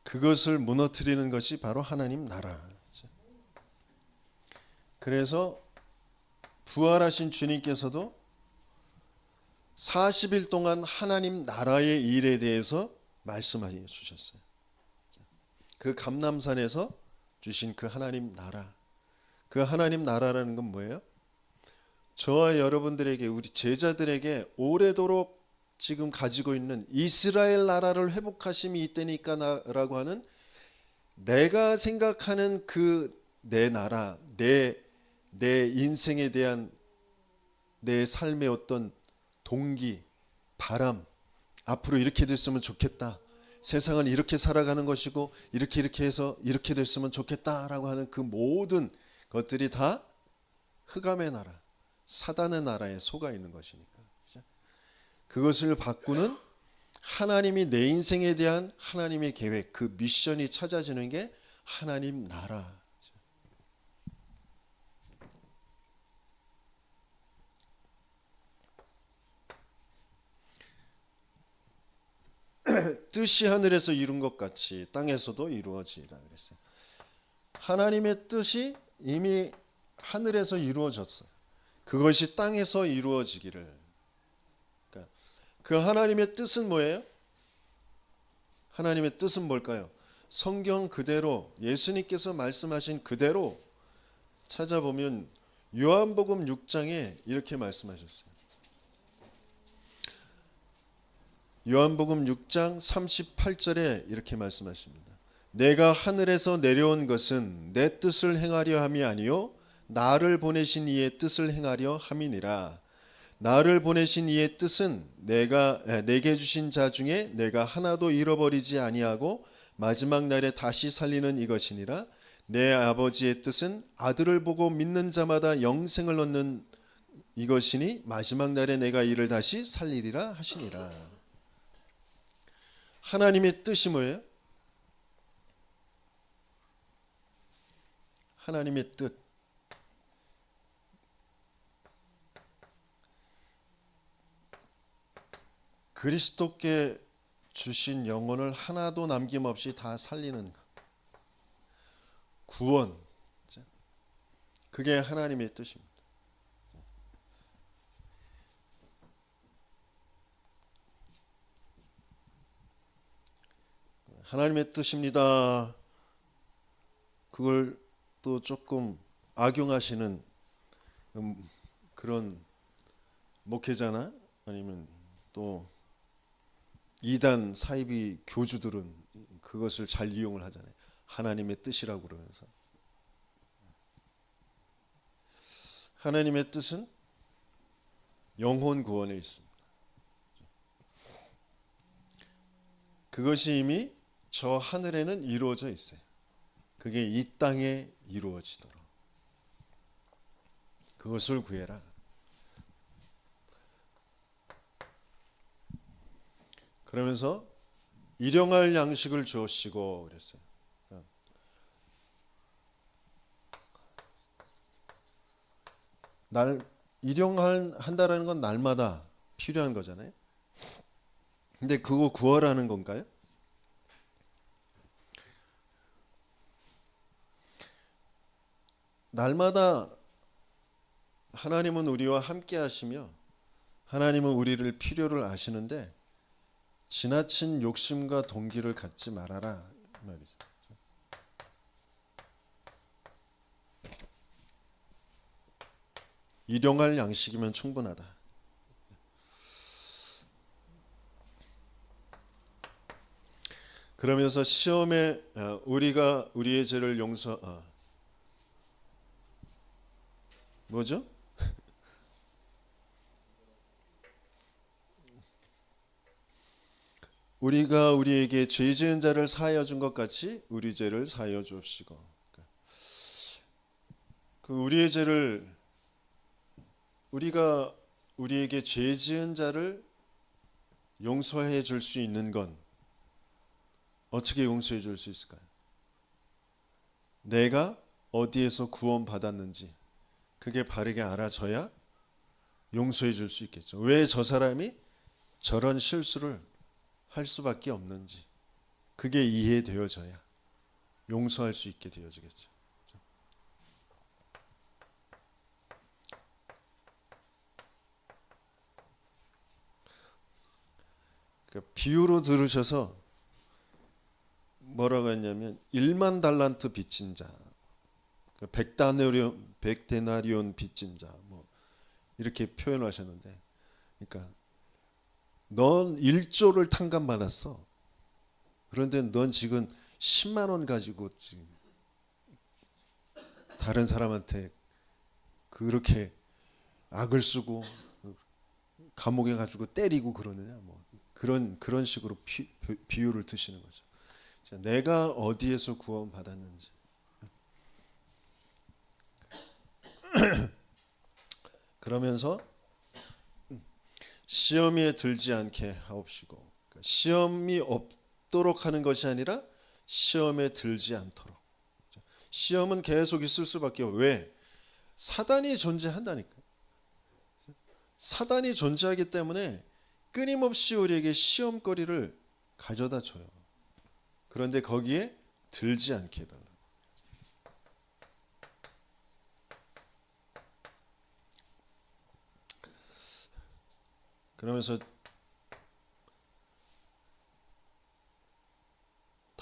S3: 그것을 무너뜨리는 것이 바로 하나님 나라. 그래서 부활하신 주님께서도 40일 동안 하나님 나라의 일에 대해서 말씀해 주셨어요. 그 감람산에서 주신 그 하나님 나라, 그 하나님 나라라는 건 뭐예요? 저와 여러분들에게, 우리 제자들에게 오래도록 지금 가지고 있는 이스라엘 나라를 회복하심이 이때니까라고 하는 내가 생각하는 그 내 나라, 내 인생에 대한 내 삶의 어떤 동기, 바람, 앞으로 이렇게 됐으면 좋겠다, 세상은 이렇게 살아가는 것이고 이렇게 해서 이렇게 됐으면 좋겠다라고 하는 그 모든 것들이 다 흑암의 나라, 사단의 나라에 속아 있는 것이니까. 그것을 바꾸는 하나님이 내 인생에 대한 하나님의 계획, 그 미션이 찾아지는 게 하나님 나라. 뜻이 하늘에서 이룬 것 같이 땅에서도 이루어지이다 그랬어요. 하나님의 뜻이 이미 하늘에서 이루어졌어요. 그것이 땅에서 이루어지기를. 그러니까 그 하나님의 뜻은 뭐예요? 하나님의 뜻은 뭘까요? 성경 그대로 예수님께서 말씀하신 그대로 찾아보면 요한복음 6장에 이렇게 말씀하셨어요. 요한복음 6장 38절에 이렇게 말씀하십니다. 내가 하늘에서 내려온 것은 내 뜻을 행하려 함이 아니요 나를 보내신 이의 뜻을 행하려 함이니라. 나를 보내신 이의 뜻은 내게 주신 자 중에 내가 하나도 잃어버리지 아니하고 마지막 날에 다시 살리는 이것이니라. 내 아버지의 뜻은 아들을 보고 믿는 자마다 영생을 얻는 이것이니 마지막 날에 내가 이를 다시 살리리라 하시니라. 하나님의 뜻이 뭐예요? 하나님의 뜻. 그리스도께 주신 영혼을 하나도 남김없이 다 살리는 구원. 그게 하나님의 뜻입니다. 하나님의 뜻입니다. 그걸 또 조금 악용하시는 그런 목회자나 아니면 또 이단 사이비 교주들은 그것을 잘 이용을 하잖아요. 하나님의 뜻이라고 그러면서. 하나님의 뜻은 영혼 구원에 있습니다. 그것이 이미 저 하늘에는 이루어져 있어요. 그게 이 땅에 이루어지도록 그것을 구해라. 그러면서 일용할 양식을 주옵시고 그랬어요. 일용한다라는 건 날마다 필요한 거잖아요. 근데 그거 구하라는 건가요? 날마다 하나님은 우리와 함께 하시며 하나님은 우리를 필요를 아시는데 지나친 욕심과 동기를 갖지 말아라 이 말이죠. 일용할 양식이면 충분하다. 그러면서 시험에 우리가 우리의 죄를 뭐죠? 우리가 우리에게 죄 지은 자를 사하여 준 것 같이 우리 죄를 사하여 주옵시고. 그 우리의 죄를 우리가 우리에게 죄 지은 자를 용서해 줄 수 있는 건 어떻게 용서해 줄 수 있을까요? 내가 어디에서 구원받았는지 그게 바르게 알아져야 용서해 줄 수 있겠죠. 왜 저 사람이 저런 실수를 할 수밖에 없는지 그게 이해되어져야 용서할 수 있게 되어지겠죠. 비유로 들으셔서 뭐라고 했냐면 1만 달란트 빚진 자, 100데나리온 빚진 자, 뭐 이렇게 표현하셨는데, 그러니까 넌 1조를 탕감받았어. 그런데 넌 지금 10만 원 가지고 지금 다른 사람한테 그렇게 악을 쓰고 감옥에 가지고 때리고 그러느냐, 뭐 그런 식으로 비유를 드시는 거죠. 내가 어디에서 구원받았는지. 그러면서 시험에 들지 않게 하옵시고, 시험이 없도록 하는 것이 아니라 시험에 들지 않도록. 시험은 계속 있을 수밖에 없어요. 왜? 사단이 존재한다니까. 사단이 존재하기 때문에 끊임없이 우리에게 시험거리를 가져다 줘요. 그런데 거기에 들지 않게 해달라. 그러면서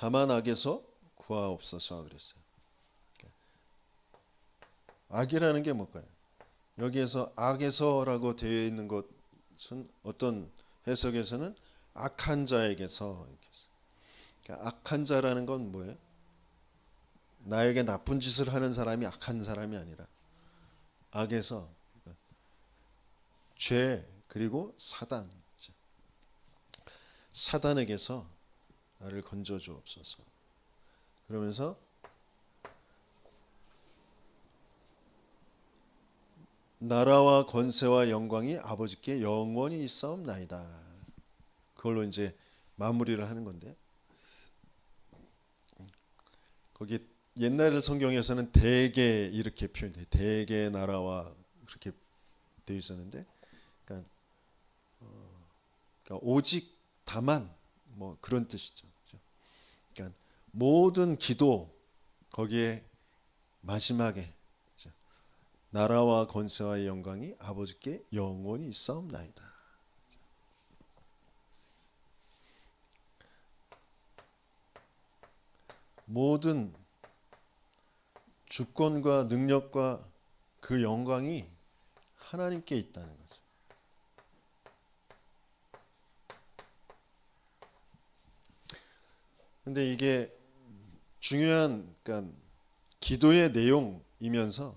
S3: 다만 악에서 구하옵소서 그랬어요. 악이라는 게 뭘까요? 여기에서 악에서라고 되어 있는 것은 어떤 해석에서는 악한 자에게서 이렇게 했어요. 그러니까 악한 자라는 건 뭐예요? 나에게 나쁜 짓을 하는 사람이 악한 사람이 아니라 악에서 죄 그리고 사단에게서 나를 건져 주옵소서. 그러면서 나라와 권세와 영광이 아버지께 영원히 있사옵나이다. 그걸로 이제 마무리를 하는 건데, 거기 옛날 성경에서는 대개 이렇게 표현돼, 대개 나라와 그렇게 되어 있었는데, 그러니까 오직 다만 뭐 그런 뜻이죠. 그러니까 모든 기도 거기에 마지막에 나라와 권세와 영광이 아버지께 영원히 있사옵나이다. 모든 주권과 능력과 그 영광이 하나님께 있다는 거죠. 근데 이게 중요한, 그러니까 기도의 내용이면서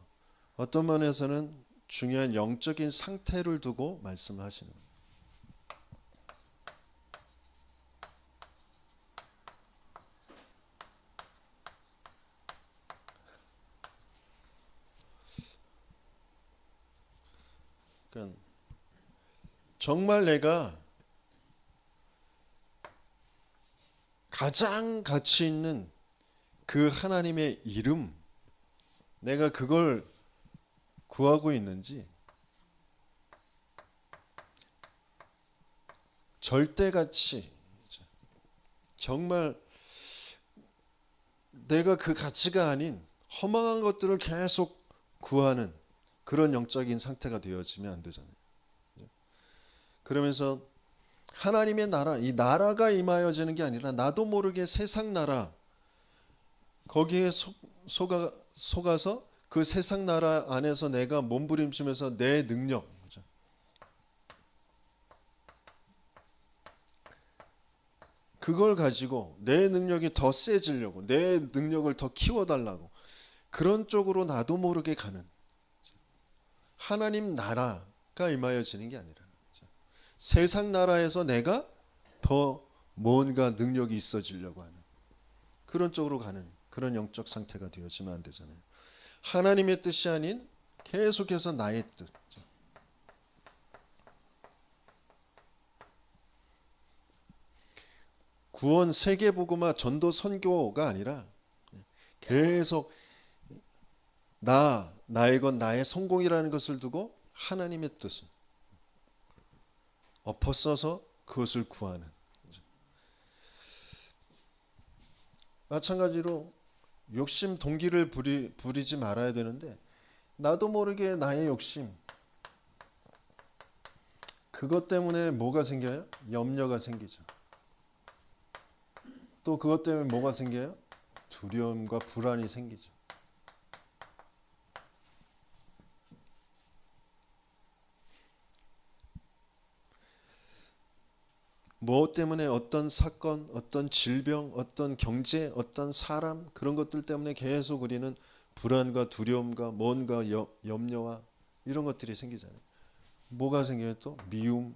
S3: 어떤 면에서는 중요한 영적인 상태를 두고 말씀하시는 거예요. 그러니까 정말 내가 가장 가치 있는 그 하나님의 이름, 내가 그걸 구하고 있는지, 절대가치, 정말 내가 그 가치가 아닌 허망한 것들을 계속 구하는 그런 영적인 상태가 되어지면 안 되잖아요. 그러면서 하나님의 나라, 이 나라가 임하여지는 게 아니라 나도 모르게 세상 나라, 거기에 속아서 그 세상 나라 안에서 내가 몸부림치면서 내 능력, 그걸 가지고 내 능력이 더 세지려고, 내 능력을 더 키워달라고, 그런 쪽으로 나도 모르게 가는 하나님 나라가 임하여지는 게 아니라 세상 나라에서 내가 더 뭔가 능력이 있어지려고 하는 그런 쪽으로 가는 그런 영적 상태가 되어지면 안 되잖아요. 하나님의 뜻이 아닌 계속해서 나의 뜻. 구원 세계복음화 전도 선교가 아니라 계속 나의 것, 나의 성공이라는 것을 두고 하나님의 뜻을 엎어써서 그것을 구하는. 마찬가지로 욕심 동기를 부리지 말아야 되는데, 나도 모르게 나의 욕심, 그것 때문에 뭐가 생겨요? 염려가 생기죠. 또 그것 때문에 뭐가 생겨요? 두려움과 불안이 생기죠. 무엇 때문에 어떤 사건, 어떤 질병, 어떤 경제, 어떤 사람, 그런 것들 때문에 계속 우리는 불안과 두려움과 뭔가 염려와 이런 것들이 생기잖아요. 뭐가 생겨요? 또 미움,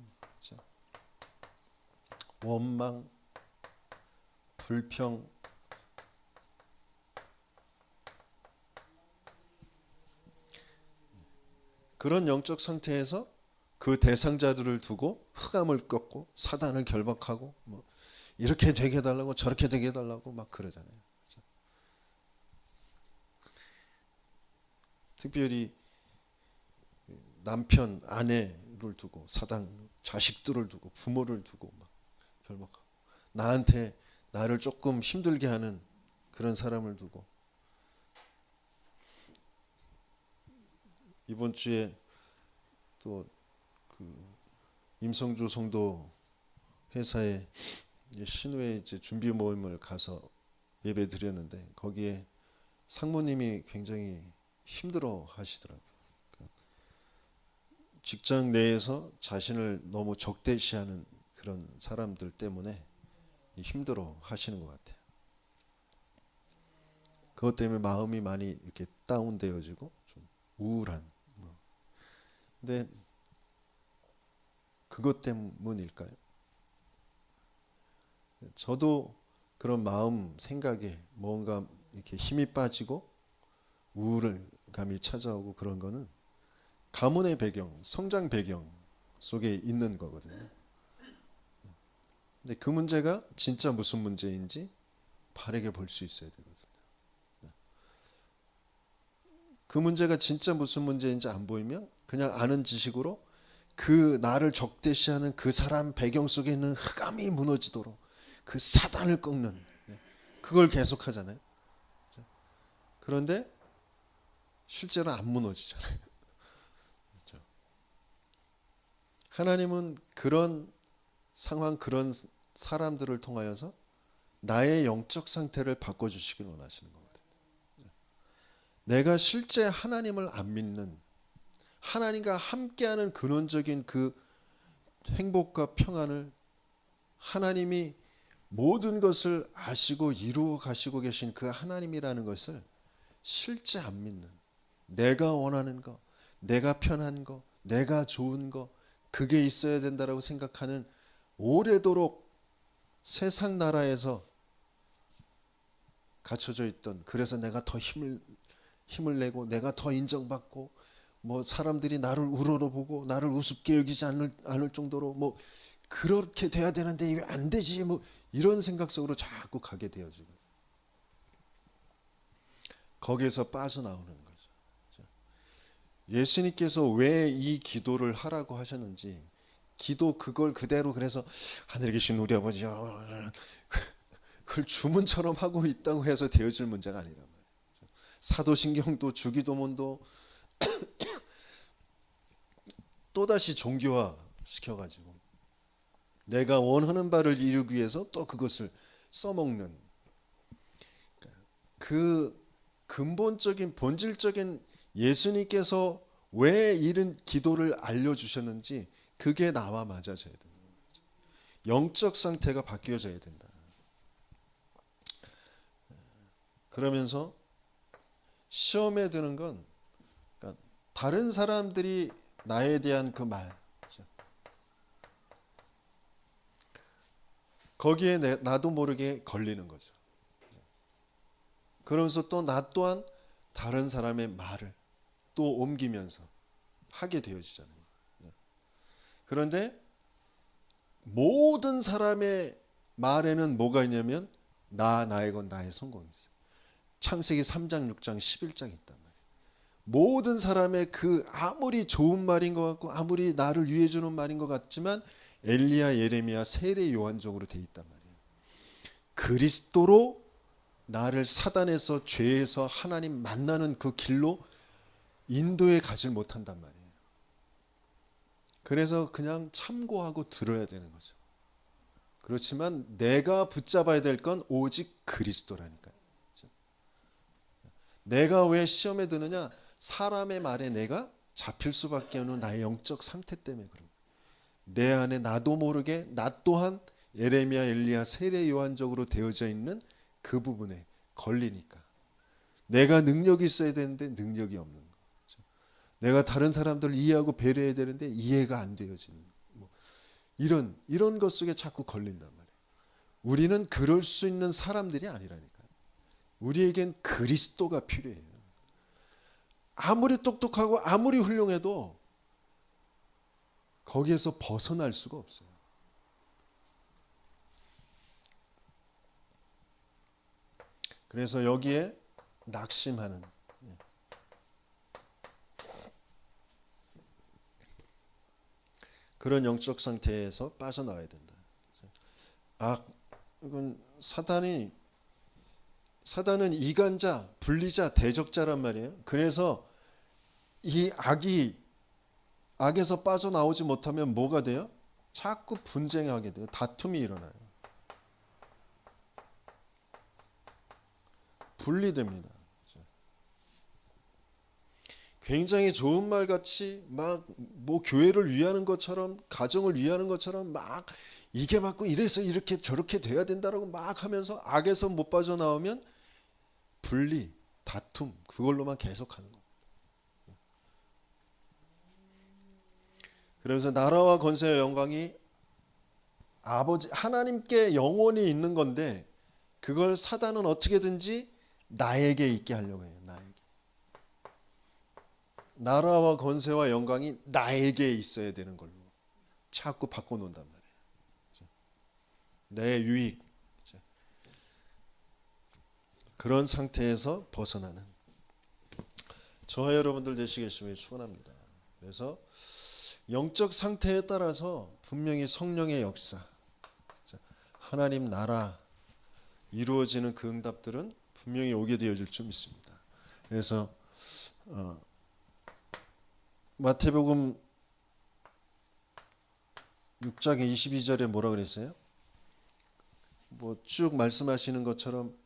S3: 원망, 불평, 그런 영적 상태에서 그 대상자들을 두고 흑암을 꺾고 사단을 결박하고 뭐 이렇게 되게 해달라고 저렇게 되게 해달라고 막 그러잖아요. 특별히 남편, 아내를 두고 사단, 자식들을 두고 부모를 두고 막 결박하고, 나를 조금 힘들게 하는 그런 사람을 두고. 이번 주에 또 임성주 성도 회사에 신우회 이제 준비 모임을 가서 예배 드렸는데 거기에 상무님이 굉장히 힘들어 하시더라고요. 직장 내에서 자신을 너무 적대시하는 그런 사람들 때문에 힘들어 하시는 것 같아요. 그것 때문에 마음이 많이 이렇게 다운되어지고 좀 우울한. 근데 그것 때문일까요? 저도 그런 마음, 생각에 뭔가 이렇게 힘이 빠지고 우울감이 찾아오고 그런 거는 가문의 배경, 성장 배경 속에 있는 거거든요. 근데 그 문제가 진짜 무슨 문제인지 바르게 볼 수 있어야 되거든요. 그 문제가 진짜 무슨 문제인지 안 보이면 그냥 아는 지식으로 그 나를 적대시하는 그 사람 배경 속에 있는 흑암이 무너지도록 그 사단을 꺾는 그걸 계속 하잖아요. 그런데 실제로 안 무너지잖아요. 하나님은 그런 상황, 그런 사람들을 통하여서 나의 영적 상태를 바꿔주시길 원하시는 거거든요. 내가 실제 하나님을 안 믿는, 하나님과 함께하는 근원적인 그 행복과 평안을 하나님이 모든 것을 아시고 이루어 가시고 계신 그 하나님이라는 것을 실제 안 믿는, 내가 원하는 거, 내가 편한 거, 내가 좋은 거, 그게 있어야 된다라고 생각하는 오래도록 세상 나라에서 갖춰져 있던, 그래서 내가 더 힘을 내고 내가 더 인정받고 뭐 사람들이 나를 우러러보고 나를 우습게 여기지 않을 정도로 뭐 그렇게 돼야 되는데 왜 안 되지 뭐 이런 생각 속으로 자꾸 가게 되어지고 거기에서 빠져나오는 거죠. 예수님께서 왜 이 기도를 하라고 하셨는지, 기도 그걸 그대로 그래서 하늘에 계신 우리 아버지요 그걸 주문처럼 하고 있다고 해서 되어질 문제가 아니란 말이에요. 사도신경도 주기도문도 또다시 종교화 시켜가지고 내가 원하는 바를 이루기 위해서 또 그것을 써먹는 그 근본적인 본질적인 예수님께서 왜 이런 기도를 알려주셨는지 그게 나와 맞아져야 된다. 영적 상태가 바뀌어져야 된다. 그러면서 시험에 드는 건 그러니까 다른 사람들이 나에 대한 그 말, 거기에 나도 모르게 걸리는 거죠. 그러면서 또 나 또한 다른 사람의 말을 또 옮기면서 하게 되어지잖아요. 그런데 모든 사람의 말에는 뭐가 있냐면 나의 건 나의 성공이 있어요. 창세기 3장, 6장, 11장 있단 말이에요. 모든 사람의 그 아무리 좋은 말인 것 같고 아무리 나를 위해 주는 말인 것 같지만 엘리야, 예레미야, 세례 요한적으로 돼 있단 말이에요. 그리스도로 나를 사단에서 죄에서 하나님 만나는 그 길로 인도해 가질 못한단 말이에요. 그래서 그냥 참고하고 들어야 되는 거죠. 그렇지만 내가 붙잡아야 될 건 오직 그리스도라니까요. 내가 왜 시험에 드느냐? 사람의 말에 내가 잡힐 수밖에 없는 나의 영적 상태 때문에 그런 거예요. 내 안에 나도 모르게 나 또한 예레미야, 엘리야, 세례 요한적으로 되어져 있는 그 부분에 걸리니까 내가 능력이 있어야 되는데 능력이 없는 거죠. 내가 다른 사람들을 이해하고 배려해야 되는데 이해가 안 되어지는 뭐 이런 것 속에 자꾸 걸린단 말이에요. 우리는 그럴 수 있는 사람들이 아니라니까요. 우리에겐 그리스도가 필요해요. 아무리 똑똑하고 아무리 훌륭해도 거기에서 벗어날 수가 없어요. 그래서 여기에 낙심하는 그런 영적 상태에서 빠져나와야 된다. 이건 사단은 이간자, 분리자, 대적자란 말이에요. 그래서 이 악에서 빠져나오지 못하면 뭐가 돼요? 자꾸 분쟁하게 돼요. 다툼이 일어나요. 분리됩니다. 굉장히 좋은 말 같이 막 뭐 교회를 위하는 것처럼 가정을 위하는 것처럼 막 이게 맞고 이래서 이렇게 저렇게 돼야 된다라고 막 하면서 악에서 못 빠져나오면 분리, 다툼 그걸로만 계속하는 겁니다. 그러면서 나라와 권세와 영광이 아버지 하나님께 영원히 있는 건데 그걸 사단은 어떻게든지 나에게 있게 하려고 해요. 나에게. 나라와 권세와 영광이 나에게 있어야 되는 걸로 자꾸 바꿔놓는단 말이에요. 내 유익. 그런 상태에서 벗어나는 저와 여러분들 되시겠음을 축원합니다. 그래서 영적 상태에 따라서 분명히 성령의 역사, 하나님 나라 이루어지는 그 응답들은 분명히 오게 되어질 줄 믿습니다. 그래서 마태복음 6장 22절에 뭐라 그랬어요? 뭐 쭉 말씀하시는 것처럼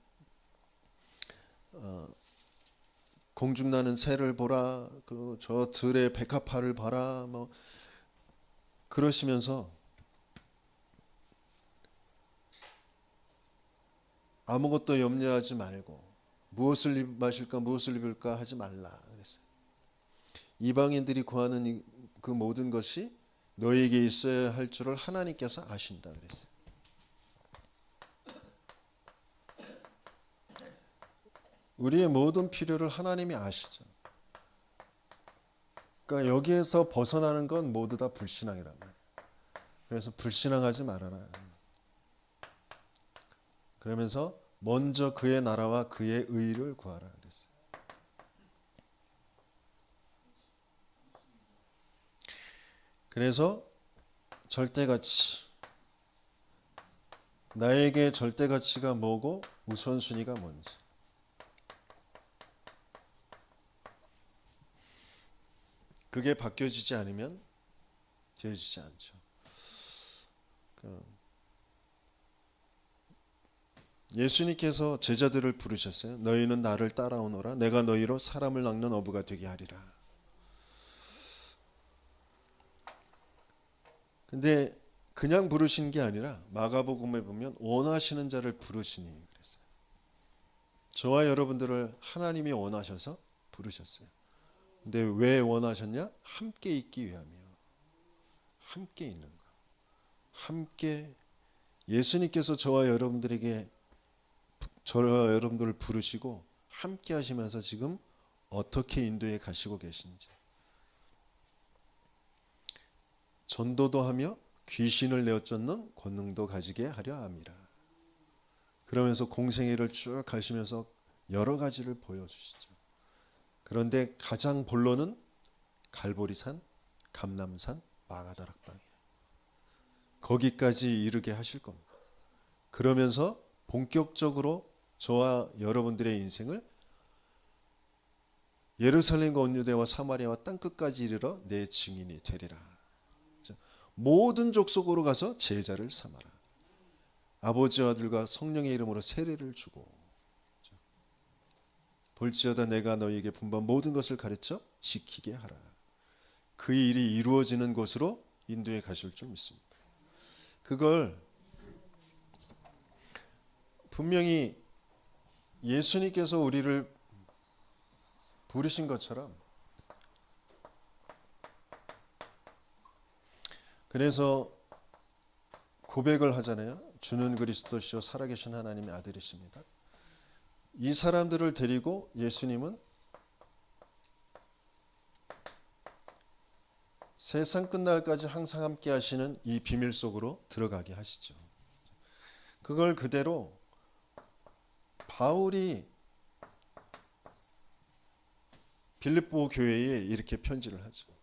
S3: 공중나는 새를 보라, 그 저 들의 백합화를 봐라, 뭐 그러시면서 아무것도 염려하지 말고 무엇을 마실까 무엇을 입을까 하지 말라 그랬어요. 이방인들이 구하는 그 모든 것이 너에게 있어야 할 줄을 하나님께서 아신다 그랬어요. 우리의 모든 필요를 하나님이 아시죠. 그러니까 여기에서 벗어나는 건 모두 다 불신앙이란 말이에요. 그래서 불신앙하지 말아라. 그러면서 먼저 그의 나라와 그의 의를 구하라 그랬어요. 그래서 절대가치, 나에게 절대가치가 뭐고 우선순위가 뭔지, 그게 바뀌어지지 않으면 되어지지 않죠. 예수님께서 제자들을 부르셨어요. 너희는 나를 따라오너라. 내가 너희로 사람을 낚는 어부가 되게 하리라. 근데 그냥 부르신 게 아니라 마가복음에 보면 원하시는 자를 부르시니 그랬어요. 저와 여러분들을 하나님이 원하셔서 부르셨어요. 근데 왜 원하셨냐? 함께 있기 위함이요. 함께 있는 거. 함께 예수님께서 저와 여러분들에게 저와 여러분들을 부르시고 함께 하시면서 지금 어떻게 인도해 가시고 계신지. 전도도 하며 귀신을 내어 쫓는 권능도 가지게 하려 함이라. 그러면서 공생애를 쭉 가시면서 여러 가지를 보여주시죠. 그런데 가장 본론은 갈보리산, 감람산, 마가다락방이에요. 거기까지 이르게 하실 겁니다. 그러면서 본격적으로 저와 여러분들의 인생을 예루살렘과 온 유대와 사마리아와 땅끝까지 이르러 내 증인이 되리라. 모든 족속으로 가서 제자를 삼아라. 아버지와 아들과 성령의 이름으로 세례를 주고 볼지어다 내가 너희에게 분부한 모든 것을 가르쳐 지키게 하라. 그 일이 이루어지는 곳으로 인도해 가실 줄 믿습니다. 그걸 분명히 예수님께서 우리를 부르신 것처럼, 그래서 고백을 하잖아요. 주는 그리스도시요 살아계신 하나님의 아들이십니다. 이 사람들을 데리고 예수님은 세상 끝날까지 항상 함께 하시는 이 비밀 속으로 들어가게 하시죠. 그걸 그대로 바울이 빌립보 교회에 이렇게 편지를 하죠.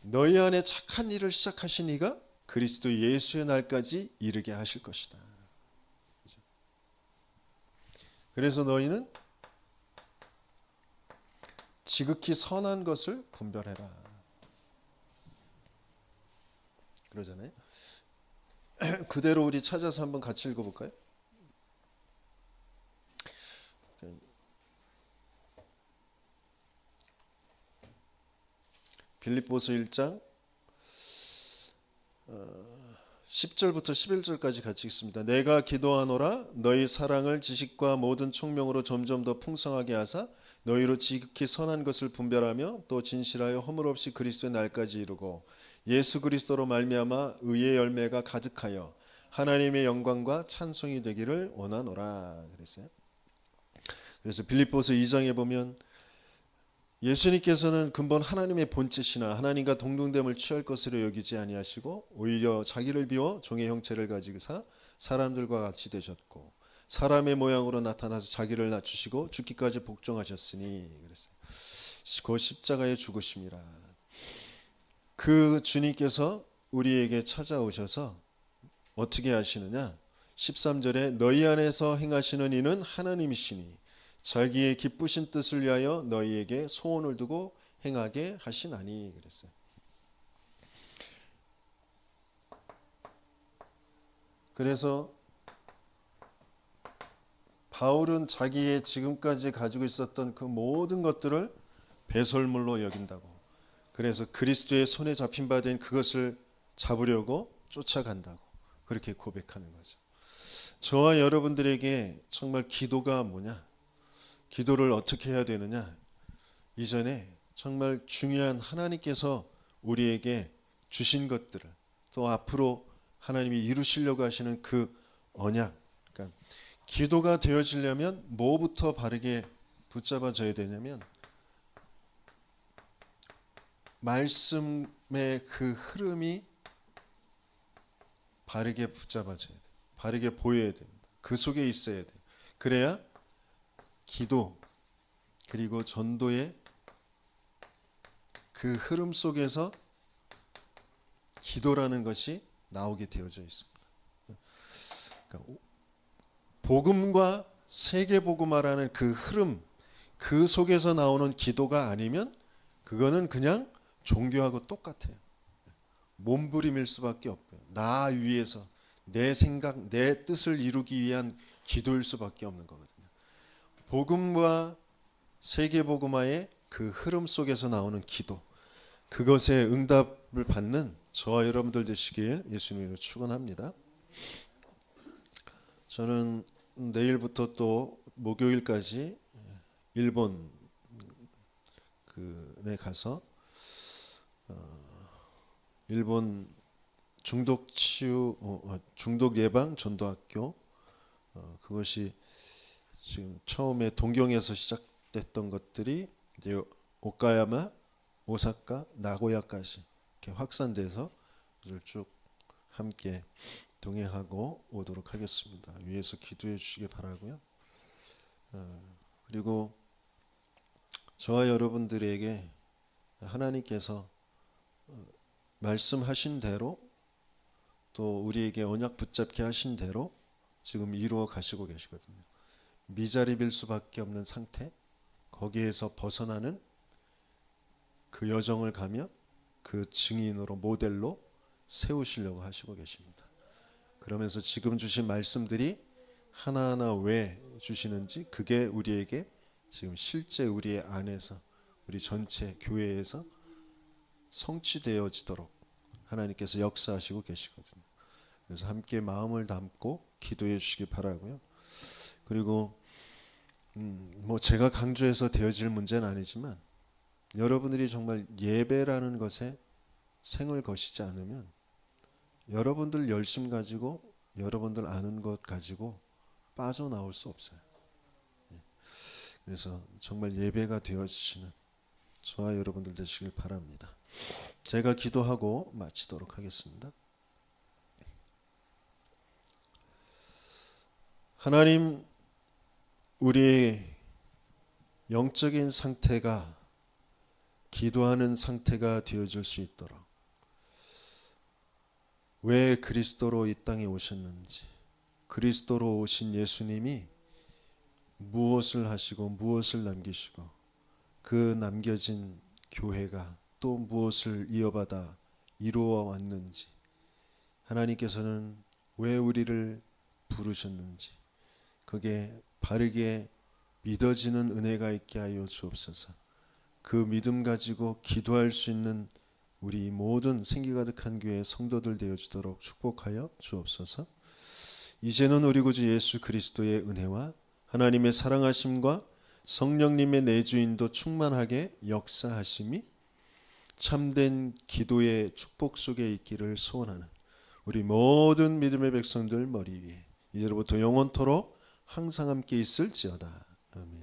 S3: 너희 안에 착한 일을 시작하신 이가 그리스도 예수의 날까지 이르게 하실 것이다. 그래서 너희는 지극히 선한 것을 분별해라. 그러잖아요. 그대로 우리 찾아서 한번 같이 읽어볼까요? 빌립보서 1장 10절부터 11절까지 같이 읽습니다. 내가 기도하노라 너희 사랑을 지식과 모든 총명으로 점점 더 풍성하게 하사 너희로 지극히 선한 것을 분별하며 또 진실하여 허물 없이 그리스도의 날까지 이루고 예수 그리스도로 말미암아 의의 열매가 가득하여 하나님의 영광과 찬송이 되기를 원하노라 그랬어요. 그래서 빌립보서 2장에 보면 예수님께서는 근본 하나님의 본체시나 하나님과 동등됨을 취할 것으로 여기지 아니하시고 오히려 자기를 비워 종의 형체를 가지고사 사람들과 같이 되셨고 사람의 모양으로 나타나서 자기를 낮추시고 죽기까지 복종하셨으니 그랬어요. 그 십자가의 죽으심이라. 그 주님께서 우리에게 찾아오셔서 어떻게 하시느냐? 13절에 너희 안에서 행하시는 이는 하나님이시니 자기의 기쁘신 뜻을 위하여 너희에게 소원을 두고 행하게 하시나니 그랬어요. 그래서 바울은 자기의 지금까지 가지고 있었던 그 모든 것들을 배설물로 여긴다고. 그래서 그리스도의 손에 잡힌 바 된 그것을 잡으려고 쫓아간다고 그렇게 고백하는 거죠. 저와 여러분들에게 정말 기도가 뭐냐? 기도를 어떻게 해야 되느냐? 이전에 정말 중요한 하나님께서 우리에게 주신 것들을 또 앞으로 하나님이 이루시려고 하시는 그 언약, 그러니까 기도가 되어지려면 뭐부터 바르게 붙잡아져야 되냐면 말씀의 그 흐름이 바르게 붙잡아져야 돼. 바르게 보여야 됩니다. 그 속에 있어야 돼. 그래야 기도 그리고 전도의 그 흐름 속에서 기도라는 것이 나오게 되어져 있습니다. 그러니까 복음과 세계복음화라는 그 흐름 그 속에서 나오는 기도가 아니면 그거는 그냥 종교하고 똑같아요. 몸부림일 수밖에 없고요. 나 위해서 내 생각, 내 뜻을 이루기 위한 기도일 수밖에 없는 거거든요. 복음과 세계복음화의 그 흐름 속에서 나오는 기도, 그것에 응답을 받는 저와 여러분들 되시길 예수님으로 축원합니다. 저는 내일부터 또 목요일까지 일본에 가서 일본 중독 예방 전도학교 그것이 지금 처음에 동경에서 시작됐던 것들이 이제 오카야마, 오사카, 나고야까지 이렇게 확산돼서 쭉 함께 동행하고 오도록 하겠습니다. 위에서 기도해 주시기 바라고요. 그리고 저와 여러분들에게 하나님께서 말씀하신 대로 또 우리에게 언약 붙잡게 하신 대로 지금 이루어 가시고 계시거든요. 미자립일 수밖에 없는 상태, 거기에서 벗어나는 그 여정을 가며 그 증인으로 모델로 세우시려고 하시고 계십니다. 그러면서 지금 주신 말씀들이 하나하나 왜 주시는지 그게 우리에게 지금 실제 우리의 안에서 우리 전체 교회에서 성취되어지도록 하나님께서 역사하시고 계시거든요. 그래서 함께 마음을 담고 기도해 주시기 바라고요. 그리고 뭐 제가 강조해서 되어질 문제는 아니지만 여러분들이 정말 예배라는 것에 생을 거시지 않으면 여러분들 열심 가지고 여러분들 아는 것 가지고 빠져나올 수 없어요. 그래서 정말 예배가 되어지시는 저와 여러분들 되시길 바랍니다. 제가 기도하고 마치도록 하겠습니다. 하나님, 우리의 영적인 상태가 기도하는 상태가 되어질 수 있도록 왜 그리스도로 이 땅에 오셨는지, 그리스도로 오신 예수님이 무엇을 하시고 무엇을 남기시고 그 남겨진 교회가 또 무엇을 이어받아 이루어 왔는지, 하나님께서는 왜 우리를 부르셨는지 그게 바르게 믿어지는 은혜가 있게 하여 주옵소서. 그 믿음 가지고 기도할 수 있는 우리 모든 생기 가득한 교회 성도들 되어주도록 축복하여 주옵소서. 이제는 우리 구주 예수 그리스도의 은혜와 하나님의 사랑하심과 성령님의 내주인도 충만하게 역사하심이 참된 기도의 축복 속에 있기를 소원하는 우리 모든 믿음의 백성들 머리 위에 이제로부터 영원토록 항상 함께 있을지어다. 아멘.